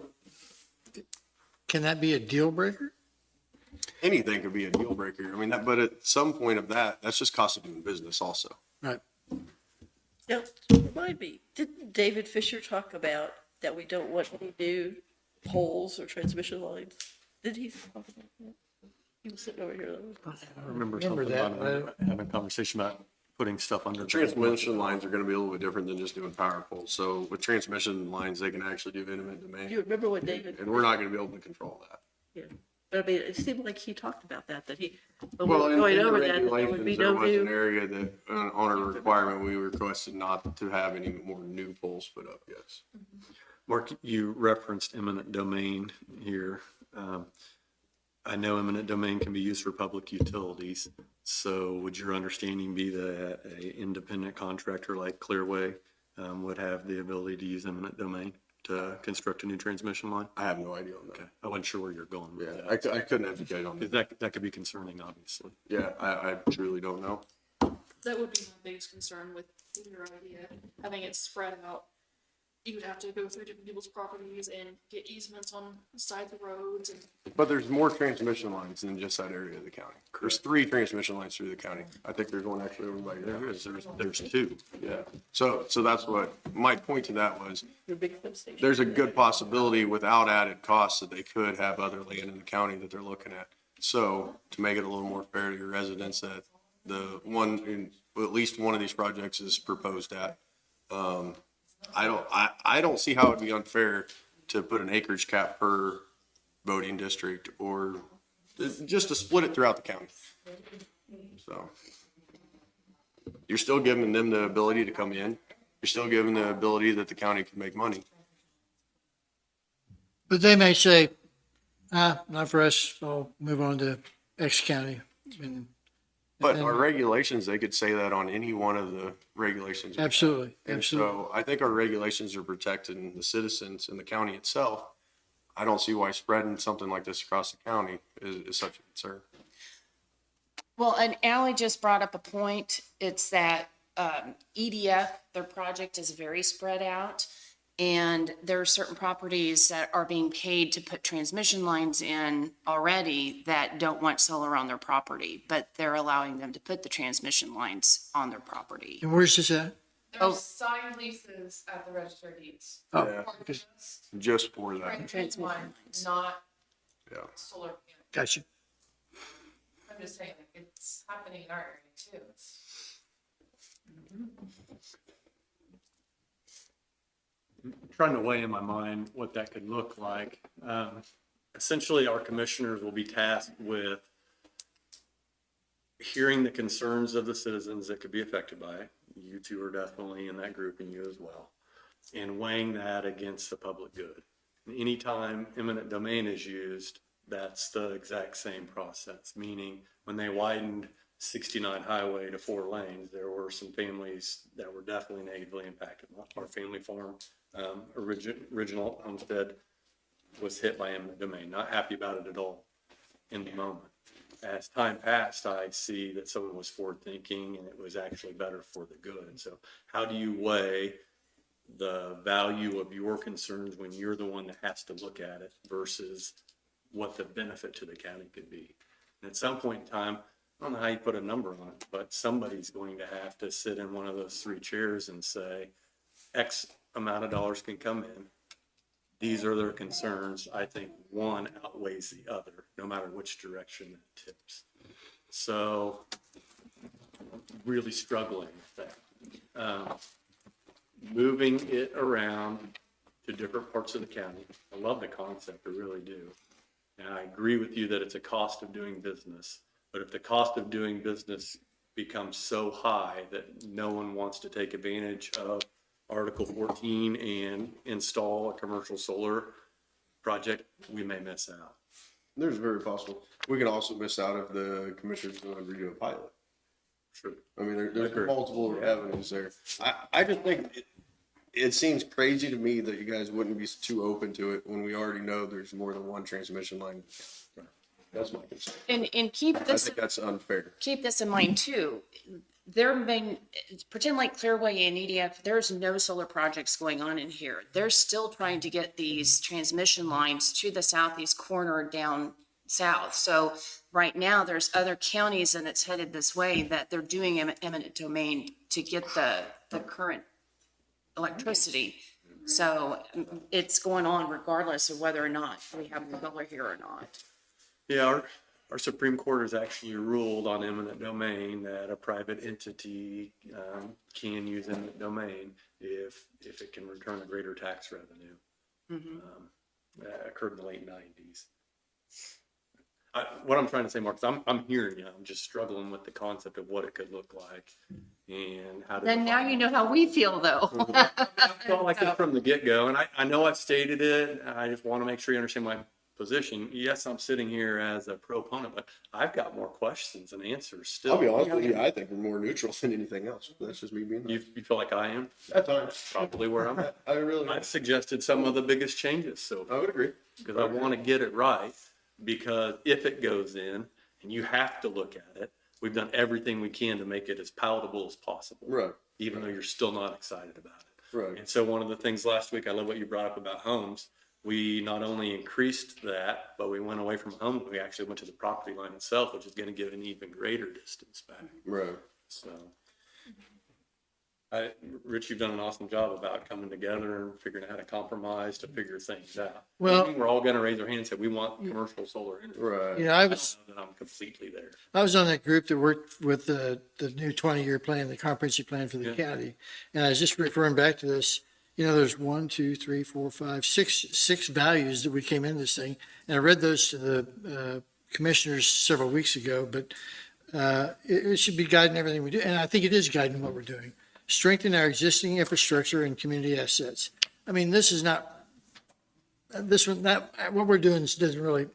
can that be a deal breaker? Anything could be a deal breaker. I mean, but at some point of that's just cost of doing business also. Right. Now, remind me, didn't David Fisher talk about that we don't want any new poles or transmission lines? Did he talk about that? He was sitting over here. I remember Remember something that, about right? having a conversation about putting stuff under. Transmission lines are gonna be a little bit different than just doing power poles. So with transmission lines, they can actually do eminent Do you domain. remember what David? And we're not gonna be able to control that. Yeah, but I mean, it seemed like he talked about that, when we Well, were in going the over that there would be regulations, there no was an new. area that, on a requirement, we requested not to have any more new poles put up, yes. Mark, you referenced eminent domain here. I know eminent domain can be used for public utilities. So would your understanding be that a independent contractor like Clearway would have the ability to use eminent domain to construct a new transmission line? I have no idea on Okay, that. I wasn't sure where you're going with Yeah, that. I couldn't educate on 'Cause that. that could be concerning, obviously. Yeah, I truly don't know. That would be my biggest concern with your idea, having it spread out. You would have to go through different people's properties and get easements on sides of roads and. But there's more transmission lines than just that area of the county. There's 3 transmission lines through the county. I think there's one actually over by your There house. is, there's two. Yeah, so that's what, my point to that was, Your big substation. there's a good possibility without added costs that they could have other land in the county that they're looking at. So to make it a little more fair to your residents, that at least one of these projects is proposed at. I don't see how it'd be unfair to put an acreage cap per voting district, or just to split it throughout the county. So you're still giving them the ability to come in. You're still giving the ability that the county can make money. But they may say, not for us, I'll move on to X county. But our regulations, they could say that on any one of the regulations. Absolutely, And absolutely. so I think our regulations are protecting the citizens and the county itself. I don't see why spreading something like this across the county is such a concern. Well, and Ally just brought up a point. It's that EDF, their project is very spread out. And there are certain properties that are being paid to put transmission lines in already that don't want solar on their property, but they're allowing them to put the transmission lines on their property. And where's this at? Oh. There's signed leases at the register of deeds. Oh, Yeah. For okay. Just for that, transmission lines, not yeah. solar panels. Gotcha. I'm just saying, like, it's happening in our area too. Trying to weigh in my mind what that could look like. Essentially, our commissioners will be tasked with hearing the concerns of the citizens that could be affected by it. You two are definitely in that group, and you as well. and weighing that against the public good. Anytime eminent domain is used, that's the exact same process, meaning when they widened 69 highway to 4 lanes, there were some families that were definitely negatively impacted. Our family farm, original homestead was hit by eminent domain, not happy about it at all in the moment. As time passed, I see that someone was forward thinking and it was actually better for the good. So how do you weigh the value of your concerns when you're the one that has to look at it versus what the benefit to the county could be? And at some point in time, I don't know how you put a number on it, but somebody's going to have to sit in one of those 3 chairs and say, X amount of dollars can come in. These are their concerns. I think one outweighs the other, no matter which direction it tips. So really struggling with that. Moving it around to different parts of the county. I love the concept, I really do. And I agree with you that it's a cost of doing business. But if the cost of doing business becomes so high that no one wants to take advantage of Article 14 and install a commercial solar project, we may miss out. There's very possible. We can also miss out if the commissioners go and redo a pilot. Sure. I mean, there's Agree. multiple avenues there. I just think it seems crazy to me that you guys wouldn't be too open to it when we already know there's more than one transmission line. That's my concern. And keep I this, think that's unfair. keep this in mind too. There have been, pretend like Clearway and EDF, there's no solar projects going on in here. They're still trying to get these transmission lines to the southeast corner down south. So right now, there's other counties and it's headed this way that they're doing eminent domain to get the current electricity. So it's going on regardless of whether or not we have the solar here or not. Yeah, our Supreme Court has actually ruled on eminent domain that a private entity can use eminent domain if it can return a greater tax revenue. That occurred in the late 90s. What I'm trying to say, Mark, is I'm hearing you. I'm just struggling with the concept of what it could look like and how to. Then now you know how we feel though. I felt like it from the get-go, and I know I've stated it. I just want to make sure you understand my position. Yes, I'm sitting here as a proponent, but I've got more questions than answers still. I'll be honest with you, I think we're more neutral than anything else. That's just me being. You feel like I am? At times. Probably where I'm at. I really. I've suggested some of the biggest changes so I far would agree. because I want to get it right. Because if it goes in and you have to look at it, we've done everything we can to make it as palatable as possible. Right. Even though you're still not excited about it. Right. And so one of the things last week, I love what you brought up about homes. We not only increased that, but we went away from home. We actually went to the property line itself, which is going to give an even greater distance back. Right. So, Rich, you've done an awesome job about coming together and figuring out how to compromise to figure things out. Well- We're all going to raise our hand and say, we want commercial solar energy. Right. You know, I don't know that I'm completely there. I was on that group that worked with the new 20-year plan, the comprehensive plan for the Yeah. county. And I was just referring back to this, you know, there's 1, 2, 3, 4, 5, 6 values that we came into this thing. And I read those to the commissioners several weeks ago, but it should be guiding everything we do. And I think it is guiding what we're doing. Strengthen our existing infrastructure and community assets. I mean, this is not, this one, that, what we're doing doesn't really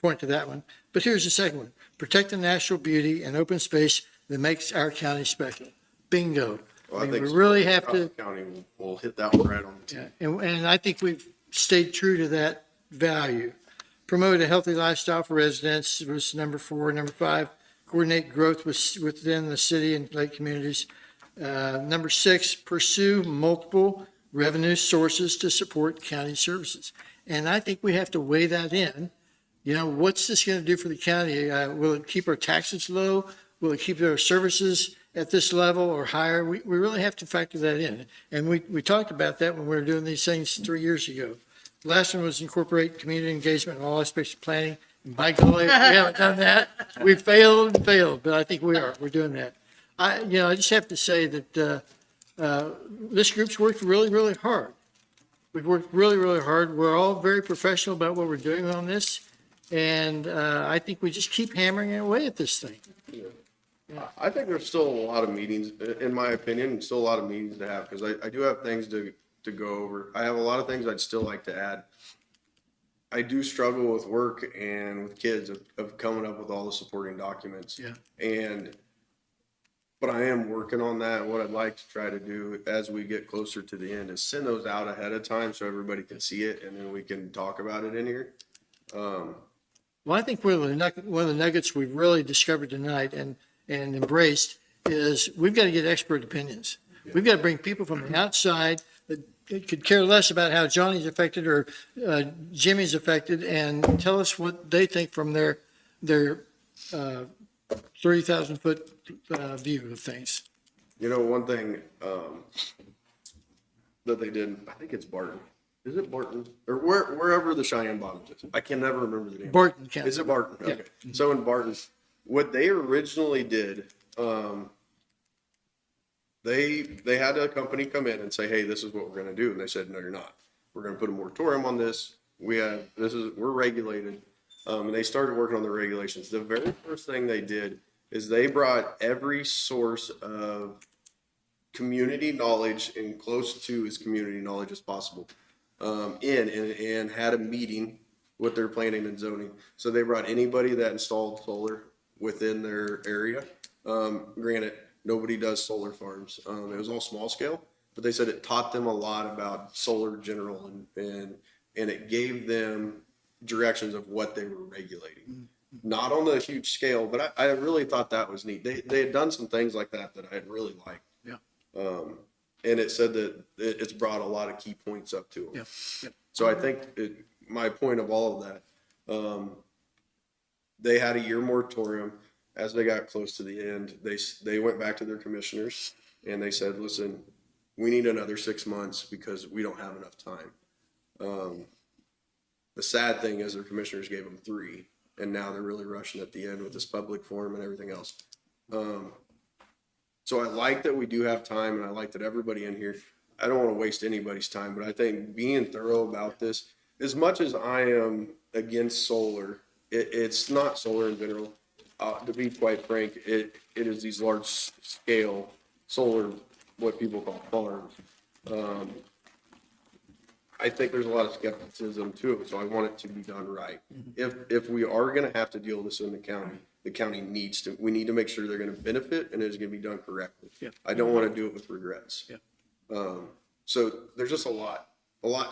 point to that one. But here's the second one. Protect the natural beauty and open space that makes our county special. Bingo. Well, I mean, we so. really have to, County will hit that one right on the tee. yeah, and I think we've stayed true to that value. Promote a healthy lifestyle for residents was number 4. Number 5, coordinate growth within the city and lake communities. Number 6, pursue multiple revenue sources to support county services. And I think we have to weigh that in. You know, what's this going to do for the county? Will it keep our taxes low? Will it keep our services at this level or higher? We really have to factor that in. And we talked about that when we were doing these things 3 years ago. The last one was incorporate community engagement in all aspects of planning. And by golly, if we haven't done that, we failed and failed, but I think we're doing that. I just have to say that this group's worked really, really hard. We've worked really, really hard. We're all very professional about what we're doing on this. And I think we just keep hammering away at this thing. I think there's still a lot of meetings, in my opinion, still a lot of meetings to have, because I do have things to to go over. I have a lot of things I'd still like to add. I do struggle with work and with kids of coming up with all the supporting documents. Yeah. But I am working on that. What I'd like to try to do as we get closer to the end is send those out ahead of time so everybody can see it and then we can talk about it in here. Well, I think one of the nuggets we've really discovered tonight and embraced is we've got to get expert opinions. We've got to bring people from the outside that could care less about how Johnny's affected or Jimmy's affected and tell us what they think from their 30,000 foot view of things. You know, one thing that they did, I think it's Barton. Is it Barton? Or wherever the Cheyenne Bottoms is. I can never remember the name. Barton County. Is it Barton? Yeah. Okay. So in Barton, what they originally did, they had a company come in and say, hey, this is what we're going to do. And they said, no, you're not. We're going to put a moratorium on this. We're regulated. And they started working on the regulations. The very first thing they did is they brought every source of community knowledge and close to as community knowledge as possible and had a meeting with their planning and zoning. So they brought anybody that installed solar within their area. Granted, nobody does solar farms. It was all small scale, but they said it taught them a lot about solar general and it gave them directions of what they were regulating. Not on the huge scale, but I really thought that was neat. They had done some things like that I had really liked. Yeah. And it said that it's brought a lot of key points up to them. Yeah. Yeah. So I think my point of all of that, they had a year moratorium. As they got close to the end, they went back to their commissioners and they said, listen, we need another 6 months because we don't have enough time. The sad thing is their commissioners gave them 3, and now they're really rushing at the end with this public forum and everything else. So I like that we do have time, and I like that everybody in here, I don't want to waste anybody's time, but I think being thorough about this, as much as I am against solar, it's not solar in general. To be quite frank, it is these large scale solar, what people call farms. I think there's a lot of skepticism too, so I want it to be done right. If we are gonna have to deal with this in the county needs to, we need to make sure they're gonna benefit and it's gonna be done correctly. Yeah. I don't wanna do it with regrets. Yeah. So there's just a lot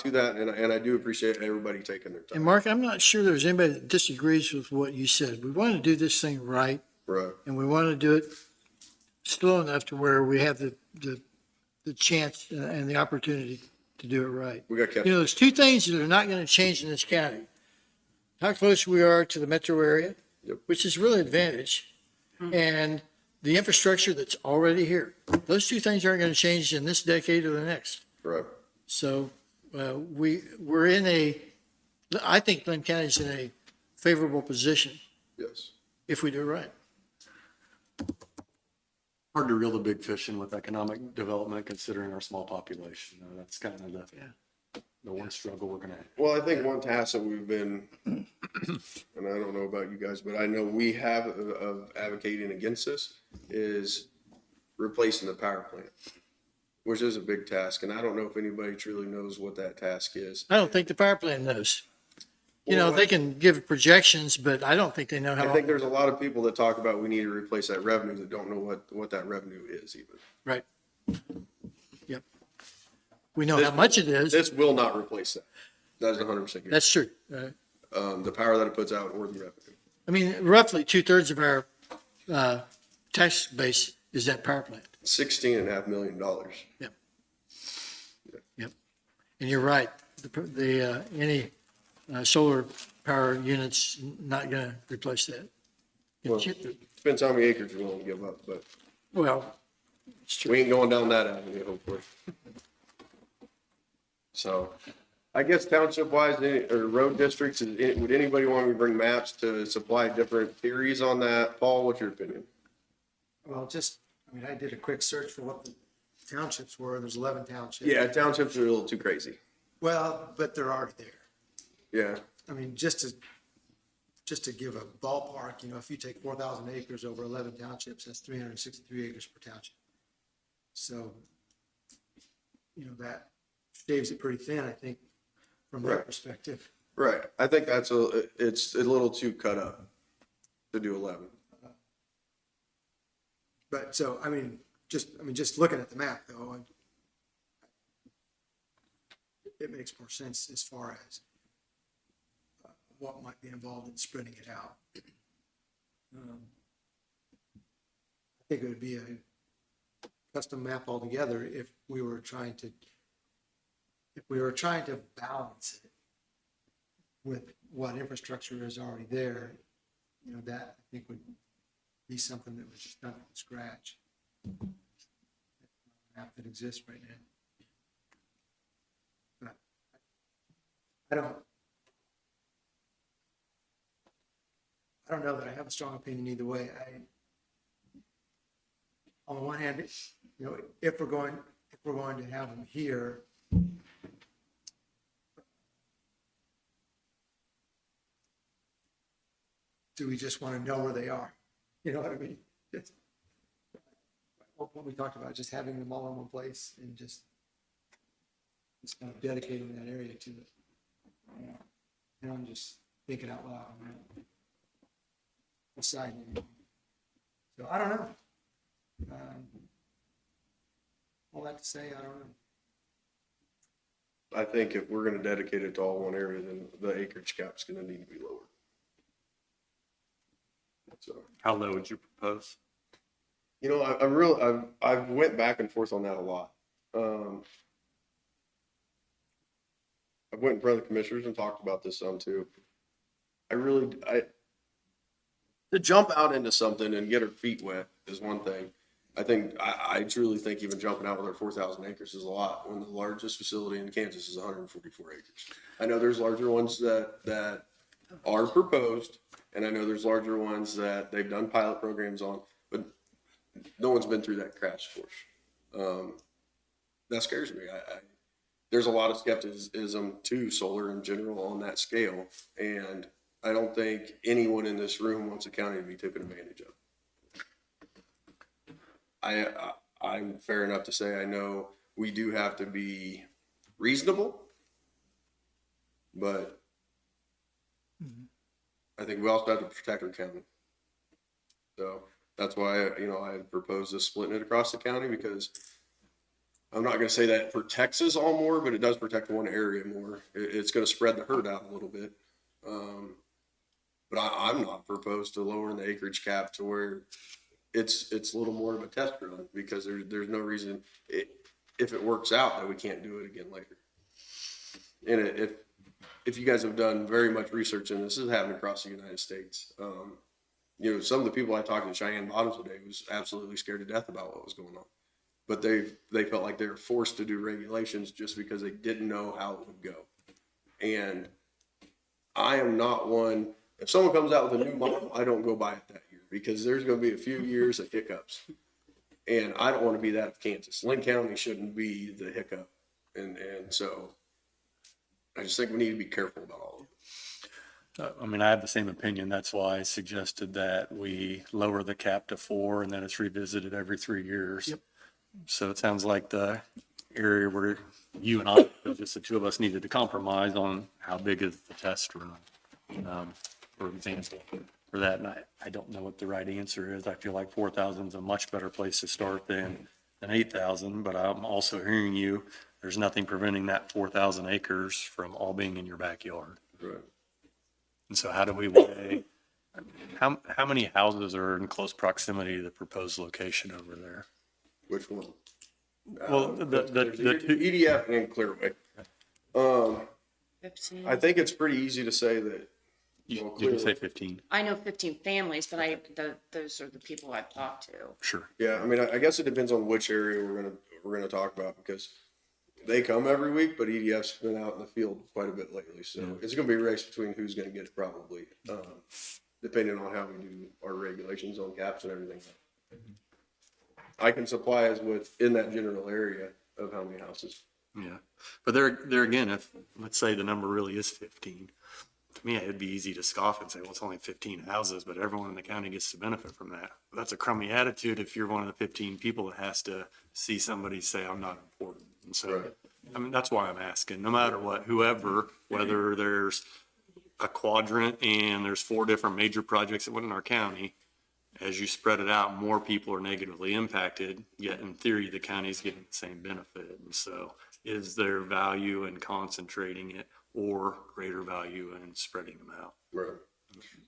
to that, and I do appreciate everybody taking their And time. Mark, I'm not sure there's anybody that disagrees with what you said. We want to do this thing right, Right. and we want to do it slow enough to where we have the chance and the opportunity to do it right. We got kept. You know, there's 2 things that are not going to change in this county. How close we are to the metro area, Yep. which is really an advantage, and the infrastructure that's already here. Those 2 things aren't going to change in this decade or the next. Right. So we're I think Linn County's in a favorable position Yes. if we do it right. Hard to reel the big fish in with economic development considering our small population. That's kind of the one struggle we're gonna have. Well, I think one task that we've been, and I don't know about you guys, but I know we have of advocating against this is replacing the power plant, which is a big task. And I don't know if anybody truly knows what that task is. I don't think the power plant knows. You know, they can give projections, but I don't think they know I how. think there's a lot of people that talk about we need to replace that revenue that don't know what that revenue is even. Right. Yep. We know how much it is. This will not replace that. That is 100%. That's true. The power that it puts out or the revenue. I mean, roughly 2/3 of our tax base is that power plant. $16.5 million. Yep. And you're right. Any solar power units not going to replace that. Well, depends how many acres you're willing to give up, but Well, it's true. we ain't going down that avenue, hopefully. So I guess township wise or road districts, would anybody want me to bring maps to supply different theories on that? Paul, what's your opinion? Well, I did a quick search for what the townships were. There's 11 townships. Yeah, townships are a little too crazy. Well, but they're already there. Yeah. I mean, just to give a ballpark, if you take 4,000 acres over 11 townships, that's 363 acres per township. So, that shaves it pretty thin, I think, from their Right. perspective. Right. I think it's a little too cut up to do 11. But so, just looking at the map though, it makes more sense as far as what might be involved in spreading it out. I think it would be a custom map altogether if we were trying to balance it with what infrastructure is already there. That I think would be something that was just done from scratch. Map that exists right now. But I don't know that I have a strong opinion either way. On the one hand, if we're going to have them here, do we just want to know where they are? You know what I mean? What we talked about, just having them all in one place and just kind of dedicating that area to it. I'm just thinking out loud. Deciding. So I don't know. All that to say, I don't know. I think if we're gonna dedicate it to all one area, then the acreage cap's gonna need to be lower. So, How low would you propose? I've went back and forth on that a lot. I went in front of the commissioners and talked about this some too. To jump out into something and get our feet wet is one thing. I truly think even jumping out with our 4,000 acres is a lot when the largest facility in Kansas is 144 acres. I know there's larger ones that are proposed, and I know there's larger ones that they've done pilot programs on, but no one's been through that crash course. That scares me. There's a lot of skepticism to solar in general on that scale, and I don't think anyone in this room wants a county to be taken advantage of. I'm fair enough to say I know we do have to be reasonable, but I think we also have to protect our county. So that's why, I proposed this splitting it across the county, because I'm not going to say that it protects us all more, but it does protect one area more. It's going to spread the herd out a little bit. But I'm not proposed to lowering the acreage cap to where it's a little more of a test run, because there's no reason if it works out that we can't do it again later. And if you guys have done very much research, and this is happening across the United States, some of the people I talked to Cheyenne Bottoms today was absolutely scared to death about what was going on, but they felt like they were forced to do regulations just because they didn't know how it would go. And I am not one. If someone comes out with a new model, I don't go buy it that year, because there's going to be a few years of hiccups. And I don't want to be that of Kansas. Linn County shouldn't be the hiccup. And so I just think we need to be careful about all of it. I have the same opinion. That's why I suggested that we lower the cap to 4 and then it's revisited every 3 years. Yep. So it sounds like the area where you and I, just the two of us, needed to compromise on how big is the test run. For example, for that, and I don't know what the right answer is. I feel like 4,000 is a much better place to start than 8,000, but I'm also hearing you, there's nothing preventing that 4,000 acres from all being in your backyard. Right. And so how do we weigh, how many houses are in close proximity to the proposed location over there? Which one? Well, There's the two, EDF and Clearway. 15. I think it's pretty easy to say that. you can say 15, I know 15 families, but those are the people I've talked to. sure. Yeah, I guess it depends on which area we're gonna talk about, because they come every week, but EDF's been out in the field quite a bit lately, so it's gonna be a race between who's gonna get it probably, depending on how we do our regulations on caps and everything. I can supply us with in that general area of how many houses. Yeah, but there again, if, let's say the number really is 15, to me, it'd be easy to scoff and say, well, it's only 15 houses, but everyone in the county gets to benefit from that. That's a crummy attitude if you're one of the 15 people that has to see somebody say, I'm not important. And so Right. I mean, that's why I'm asking, no matter what, whoever, whether there's a quadrant and there's 4 different major projects that went in our county, as you spread it out, more people are negatively impacted, yet in theory, the county's getting the same benefit. And so is there value in concentrating it or greater value in spreading them out? Right.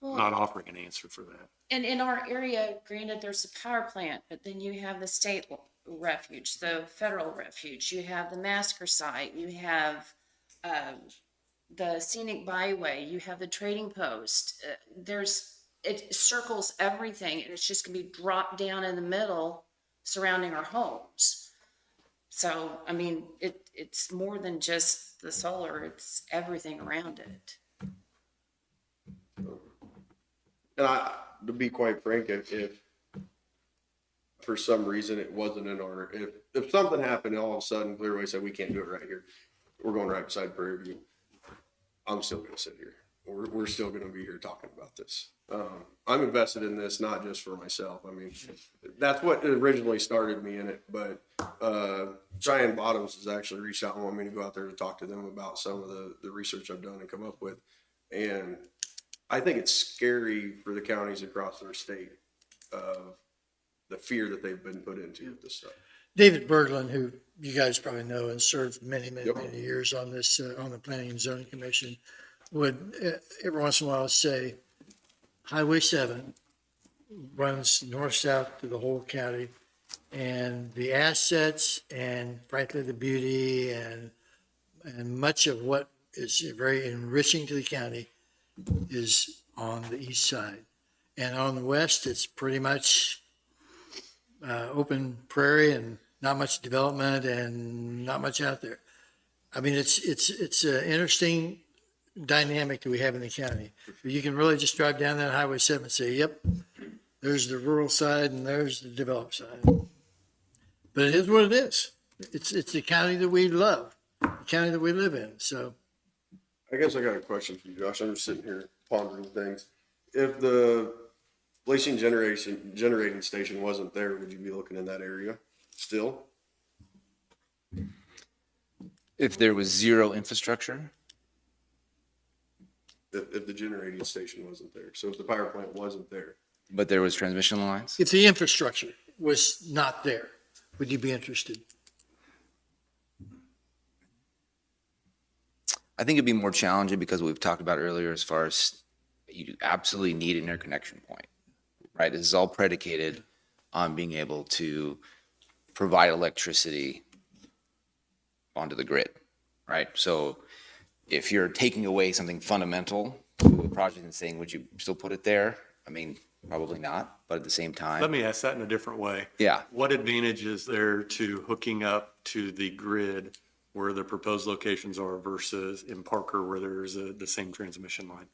I'm not offering an answer for that. And in our area, granted, there's a power plant, but then you have the state refuge, the federal refuge, you have the massacre site, you have the scenic byway, you have the trading post. It circles everything, and it's just gonna be dropped down in the middle surrounding our homes. So, I mean, it's more than just the solar, it's everything around it. And to be quite frank, if for some reason it wasn't in our, if something happened, and all of a sudden Clearway said, we can't do it right here, we're going right beside Prairie View, I'm still gonna sit here. We're still gonna be here talking about this. I'm invested in this, not just for myself. I mean, that's what originally started me in it, but, Cheyenne Bottoms has actually reached out and wanted me to go out there to talk to them about some of the research I've done and come up with. And I think it's scary for the counties across our state of the fear that they've been put into with this stuff. David Berglund, who you guys probably know and served many Yep. years on this, on the Planning and Zoning Commission, would every once in a while say, Highway 7 runs north-south to the whole county, and the assets and frankly, the beauty and much of what is very enriching to the county is on the east side. And on the west, it's pretty much open prairie and not much development and not much out there. I mean, it's an interesting dynamic that we have in the county. You can really just drive down that Highway 7 and say, yep, there's the rural side and there's the developed side. But it is what it is. It's the county that we love, the county that we live in, so. I guess I got a question for you, Josh. I'm just sitting here pondering things. If the Lacing generating station wasn't there, would you be looking in that area still? If there was zero infrastructure, If the generating station wasn't there, so if the power plant wasn't there, but there was transmission lines, If the infrastructure was not there, would you be interested? I think it'd be more challenging because what we've talked about earlier as far as you absolutely need an interconnection point, right? This is all predicated on being able to provide electricity onto the grid, right? So if you're taking away something fundamental to a project and saying, would you still put it there? I mean, probably not, but at the same time. Let me ask that in a different way. Yeah. What advantage is there to hooking up to the grid where the proposed locations are versus in Parker where there's the same transmission line?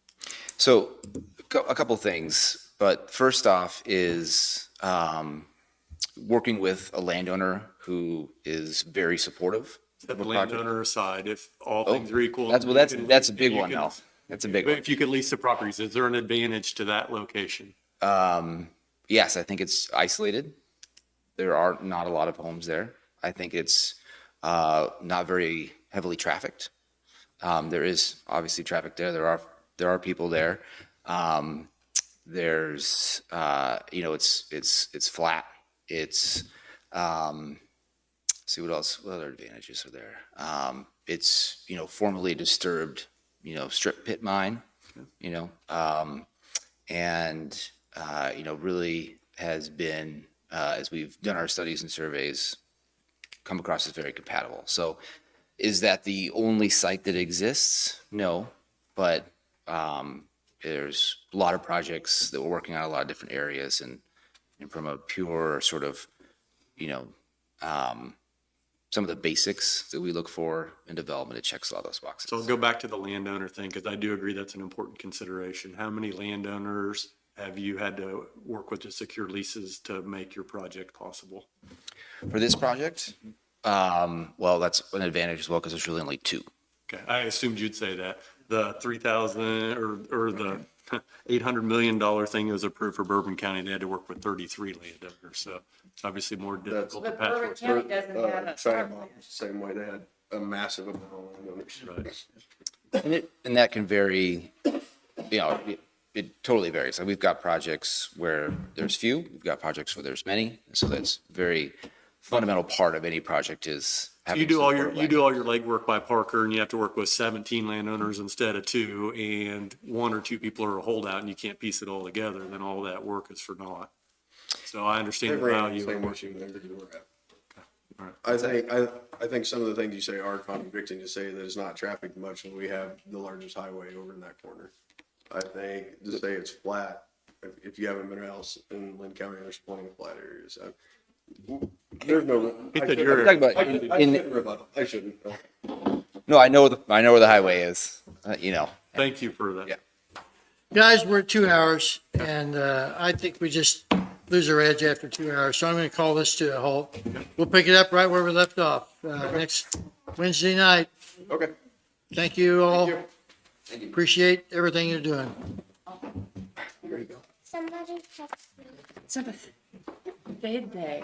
So a couple things, but first off is working with a landowner who is very supportive. Set the of a project. landowner aside, if all Oh, things are equal. That's a big one now. That's a big But one. if you could lease the properties, is there an advantage to that location? Yes, I think it's isolated. There are not a lot of homes there. I think it's not very heavily trafficked. There is obviously traffic there. There are people there. There's it's flat. It's see what else. What other advantages are there? It's formerly disturbed strip pit mine. And really has been as we've done our studies and surveys, come across as very compatible. So is that the only site that exists? No, but there's a lot of projects that we're working on, a lot of different areas, and from a pure sort of, some of the basics that we look for in development, it checks a lot of those boxes. So I'll go back to the landowner thing, because I do agree that's an important consideration. How many landowners have you had to work with to secure leases to make your project possible? For this project, well, that's an advantage as well, because there's really only two. Okay, I assumed you'd say that. The 3,000 or the $800 million thing that was approved for Bourbon County, they had to work with 33 landowners, so it's obviously more difficult to But patch Bourbon work. County doesn't have a Cheyenne power Bottoms, plant. same way, they had a massive amount of landowners. Right. And that can vary, it totally varies. Like we've got projects where there's few, we've got projects where there's many. So that's very fundamental part of any project is. having You do all support your, you do all your legwork by Parker, and you have to work with 17 landowners instead of 2, and 1 or 2 people are a holdout, and you can't piece it all together, then all that work is for naught. So I understand the They ran value. the of same working. issue everywhere. All right. I think some of the things you say are contradicting to say that it's not trafficked much when we have the largest highway over in that corner. I think to say it's flat, if you haven't been else in Linn County, there's plenty of flat areas. There's no. He I said shouldn't- you're- Talking about I in- shouldn't rebuttal. I shouldn't. No, I know where the highway is, Thank you for that. Yeah. Guys, we're at 2 hours, and I think we just lose our edge after 2 hours, so I'm going to call this to a halt. We'll pick it up right where we left off next Wednesday night. Okay. Thank you all. Thank you. Appreciate everything you're doing. There you go. Did they?